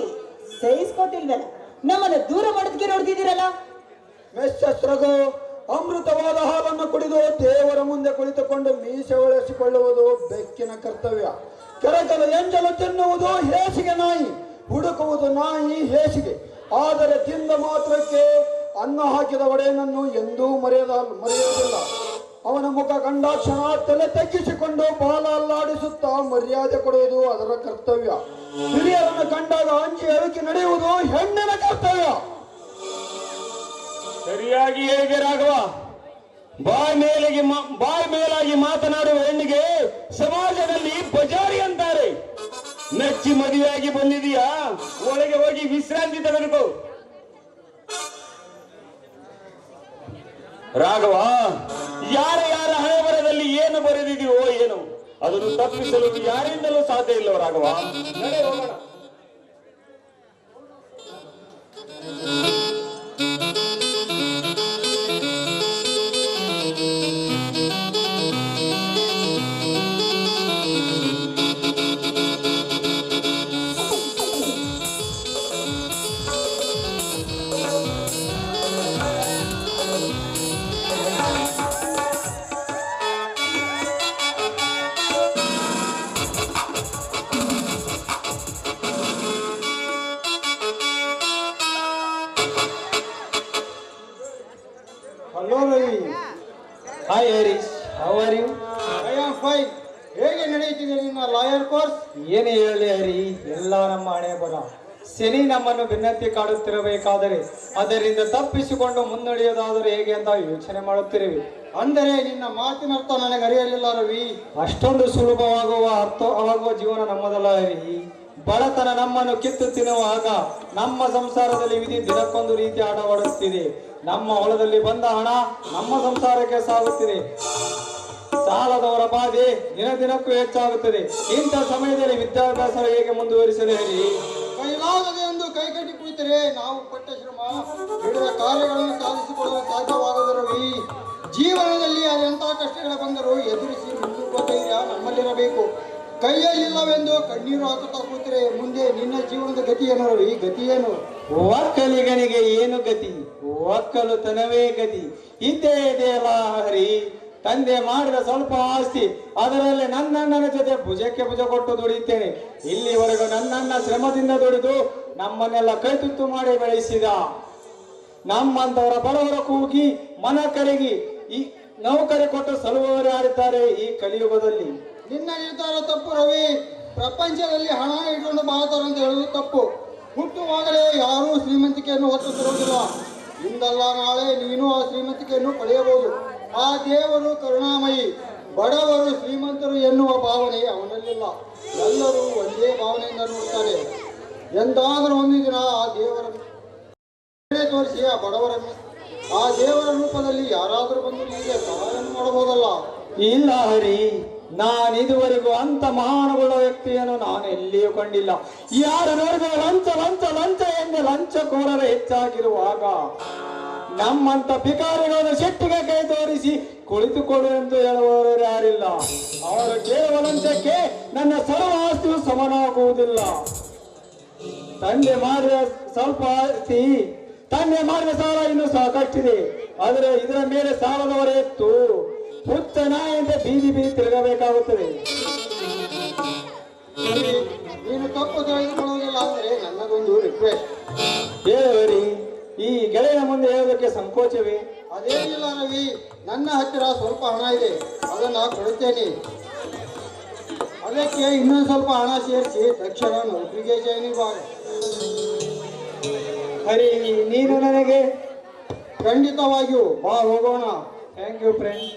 ಸಹಿಸ್ಕೊತಿಲ್ವಲ್ಲ, ನಮ್ಮನ್ನ ದೂರ ಮಾಡೋದಕ್ಕೆ ನೋಡ್ತಿದ್ದೀರಲ್ಲ. ಮೆಸ್ಸಸ್ ರಘು, ಅಮೃತವಾದ ಹಾಲನ್ನು ಕುಡಿದು ದೇವರ ಮುಂದೆ ಕುಳಿತುಕೊಂಡು ಮೀಸೆ ಒಳೆಸಿಕೊಳ್ಳುವುದು ಬೆಕ್ಕಿನ ಕರ್ತವ್ಯ. ಕೆರಕಲು ಎಂಜಲು ತಿನ್ನುವುದು ಹೇಸಿಗೆ ನಾಯಿ, ಹುಡುಕುವುದು ನಾಯಿ ಹೇಸಿಗೆ. ಆದರೆ ತಿಂದ ಮಾತ್ರಕ್ಕೆ ಅನ್ನ ಹಾಕಿದ ಒಡೆಯನನ್ನು ಎಂದೂ ಮರೆಯುವುದಿಲ್ಲ. ಅವನ ಮುಖ ಕಂಡಾಕ್ಷಣ ತಲೆ ತಗ್ಗಿಸಿಕೊಂಡು ಬಾಲ ಅಲ್ಲಾಡಿಸುತ್ತಾ ಮರ್ಯಾದೆ ಕೊಡುವುದು ಅದರ ಕರ್ತವ್ಯ. ಹಿರಿಯರನ್ನು ಕಂಡಾಗ ಅಂಜಿ ಅವಿಕಿ ನಡೆಯುವುದು ಹೆಣ್ಣಿನ ಕರ್ತವ್ಯ. ಸರಿಯಾಗಿ ಹೇಳಿದೆ ರಾಘವ. ಬಾಯಿ ಮೇಲಾಗಿ ಮಾತನಾಡುವ ಹೆಣ್ಣಿಗೆ ಸಲುವಾಗಿ ಬಂದಿದೀಯಾ? ಒಳಗೆ ಹೋಗಿ ವಿಶ್ರಾಂತಿ ತೆಗೆದುಕೋ. ರಾಘವ, ಯಾರ ಯಾರ ಹಣೆಬರದಲ್ಲಿ ಏನು ಬರೆದಿದೆಯೋ ಏನು, ಅದನ್ನು ತಪ್ಪಿಸಲು ಯಾರಿಂದಲೂ ಸಾಧ್ಯ ಇಲ್ಲವ ರಾಘವ. ನಡೆ ಹೋಗೋಣ. Hello Ravi. Hi Harish, how are you? I am fine. ಹೇಗೆ ನಡೆಯುತ್ತಿದೆ ನಿನ್ನ ಲಾಯರ್ ಕೋರ್ಸ್? ಏನು ಹೇಳಿ ಹರಿ, ಎಲ್ಲ ನಮ್ಮ ಹಣೆ ಬರ. ಶನಿ ನಮ್ಮನ್ನು ಭಿನ್ನತೆ ಕಾಡುತ್ತಿರಬೇಕಾದರೆ ಅದರಿಂದ ತಪ್ಪಿಸಿಕೊಂಡು ಮುನ್ನಡೆಯೋದಾದರೆ ಹೇಗೆ ಅಂತ ಯೋಚನೆ ಮಾಡುತ್ತಿರುವೆ. ಅಂದರೆ ನಿನ್ನ ಮಾತಿನ ಅರ್ಥ ನನಗೆ ಅರಿಯಲಿಲ್ಲ ರವಿ. ಅಷ್ಟೊಂದು ಅರ್ಥವಾಗುವ ಜೀವನ ನಮ್ಮದಲ್ಲ ಹರಿ. ಬಡತನ ನಮ್ಮನ್ನು ಕಿತ್ತು ತಿನ್ನುವಾಗ ನಮ್ಮ ಸಂಸಾರದಲ್ಲಿ ವಿಧಿ ದಿನಕ್ಕೊಂದು ರೀತಿ ಆಟವಾಡುತ್ತಿದೆ. ನಮ್ಮ ಹೊಲದಲ್ಲಿ ಬಂದ ಹಣ ನಮ್ಮ ಸಂಸಾರಕ್ಕೆ ಸಾಗುತ್ತಿದೆ. ಸಾಲದವರ ಬಾಧೆ ದಿನ ದಿನಕ್ಕೂ ಹೆಚ್ಚಾಗುತ್ತದೆ. ಇಂಥ ಸಮಯದಲ್ಲಿ ವಿದ್ಯಾಭ್ಯಾಸ ಹೇಗೆ ಮುಂದುವರಿಸಲಿ ಹರಿ? ಕೈಲಾಗದೆ ಎಂದು ಕೈಕಟ್ಟಿ ಕುಳಿತರೆ ನಾವು ಪಟ್ಟ ಶ್ರಮ ಹಿಡಿದ ಕಾರ್ಯಗಳನ್ನು ಸಾಧಿಸಿಕೊಳ್ಳಲು ಸಾಧ್ಯವಾಗದು ರವಿ. ಜೀವನದಲ್ಲಿ ಅದೆಂಥ ಕಷ್ಟಗಳ ಬಂದರೂ ಎದುರಿಸಿ ಮುಂದೂಡುವ ಧೈರ್ಯ ನಮ್ಮಲ್ಲಿರಬೇಕು. ಕೈಯಲ್ಲಿಲ್ಲವೆಂದು ಕಣ್ಣೀರು ಹಾಕುತ್ತಾ ಕೂತರೆ ಮುಂದೆ ನಿನ್ನ ಜೀವನದ ಗತಿ ಏನು ರವಿ? ಗತಿ ಏನು? ಒಕ್ಕಲಿಗನಿಗೆ ಏನು ಗತಿ? ಒಕ್ಕಲುತನವೇ ಗತಿ. ಇದ್ದೇ ಇದೆಯಲ್ಲ ಹರಿ. ತಂದೆ ಮಾಡಿದ ಸ್ವಲ್ಪ ಆಸ್ತಿ, ಅದರಲ್ಲಿ ನನ್ನಣ್ಣನ ಜೊತೆ ಭುಜಕ್ಕೆ ಭುಜ ಕೊಟ್ಟು ದುಡಿತೇನೆ. ಇಲ್ಲಿವರೆಗೂ ನನ್ನಣ್ಣ ಶ್ರಮದಿಂದ ದುಡಿದು ನಮ್ಮನ್ನೆಲ್ಲ ಕೈತುತ್ತು ಮಾಡಿ ಬೆಳೆಸಿದ. ನಮ್ಮಂತವರ ಬಡವರ ಕೂಗಿ ಮನ ಕರಗಿ ಈ ನೌಕರಿ ಕೊಟ್ಟು ಸಲುವವರು ಯಾರಿದ್ದಾರೆ ಈ ಕಲಿಯುಗದಲ್ಲಿ? ನಿನ್ನ ನಿರ್ಧಾರ ತಪ್ಪು ರವಿ. ಪ್ರಪಂಚದಲ್ಲಿ ಹಣ ಇಟ್ಕೊಂಡು ಬಾಳ್ತಾರೆ ಅಂತ ಹೇಳುವುದು ತಪ್ಪು. ಹುಟ್ಟುವಾಗಲೇ ಯಾರೂ ಶ್ರೀಮಂತಿಕೆಯನ್ನು ಹೊತ್ತು ತರುವುದಿಲ್ಲ. ಇಂದಲ್ಲ ನಾಳೆ ನೀನು ಆ ಶ್ರೀಮಂತಿಕೆಯನ್ನು ಪಡೆಯಬಹುದು. ಆ ದೇವರು ಕರುಣಾಮಯಿ. ಬಡವರು ಶ್ರೀಮಂತರು ಎನ್ನುವ ಭಾವನೆ ಅವನಲ್ಲಿಲ್ಲ. ಎಲ್ಲರೂ ಒಂದೇ ಭಾವನೆಯಿಂದ ನೋಡ್ತಾರೆ. ಎಂದಾದರೂ ಒಂದು ದಿನ ಆ ದೇವರನ್ನು ತೋರಿಸಿ ಆ ದೇವರ ರೂಪದಲ್ಲಿ ಯಾರಾದರೂ ಬಂದು ನಿಮಗೆ ಸಹಾಯವನ್ನು ಮಾಡಬಹುದಲ್ಲ? ಇಲ್ಲ ಹರಿ, ನಾನು ಇದುವರೆಗೂ ಅಂತ ಮಹಾನುಭವ ವ್ಯಕ್ತಿಯನ್ನು ನಾನು ಎಲ್ಲಿಯೂ ಕಂಡಿಲ್ಲ. ಯಾರು ನೋಡಿದ ಲಂಚ ಲಂಚ ಲಂಚ ಎಂದೇ ಲಂಚಕೋರರು ಹೆಚ್ಚಾಗಿರುವಾಗ ನಮ್ಮಂತ ಭಿಕಾರಿಗಳನ್ನು ಶೆಟ್ಟಿಗೆ ಕೈ ತೋರಿಸಿ ಕುಳಿತುಕೊಡು ಎಂದು ಹೇಳುವವರು ಯಾರಿಲ್ಲ. ಅವರು ಕೇಳುವ ಲಂಚಕ್ಕೆ ನನ್ನ ಸರ್ವ ಆಸ್ತಿಯು ಸಮನಾಗುವುದಿಲ್ಲ. ತಂದೆ ಮಾಡಿದ ಸ್ವಲ್ಪ ಆಸ್ತಿ, ತಂದೆ ಮಾಡಿದ ಸಾಲ ಇನ್ನೂ ಸಾಕಷ್ಟಿದೆ. ಆದರೆ ಇದರ ಮೇಲೆ ಸಾಲದವರೇ ಎತ್ತು ಹುಚ್ಚ ನಾಯಿಂದ ಬೀದಿ ಬೀದಿ ತಿರುಗಬೇಕಾಗುತ್ತದೆ. ನೀನು ತಪ್ಪು ತಿಳಿದುಕೊಳ್ಳುವುದಿಲ್ಲ ಅಂದರೆ ನನ್ನದೊಂದು ರಿಕ್ವೆಸ್ಟ್. ಹೇಳುವರಿ, ಈ ಗೆಳೆಯನ ಮುಂದೆ ಹೇಳೋದಕ್ಕೆ ಸಂಕೋಚವೇ? ಅದೇನಿಲ್ಲ ರವಿ, ನನ್ನ ಹತ್ತಿರ ಸ್ವಲ್ಪ ಹಣ ಇದೆ, ಅದನ್ನು ಕೊಡುತ್ತೇನೆ. ಅದಕ್ಕೆ ಇನ್ನೊಂದು ಸ್ವಲ್ಪ ಹಣ ಸೇರಿಸಿ ತಕ್ಷಣ ನೌಕರಿಗೆ ಜಾಯ್ನಿಂಗ್ ಮಾಡಿ. ಹರಿ, ನೀನು ನನಗೆ ಖಂಡಿತವಾಗಿಯೂ ಬಾ, ಹೋಗೋಣ. Thank you friend.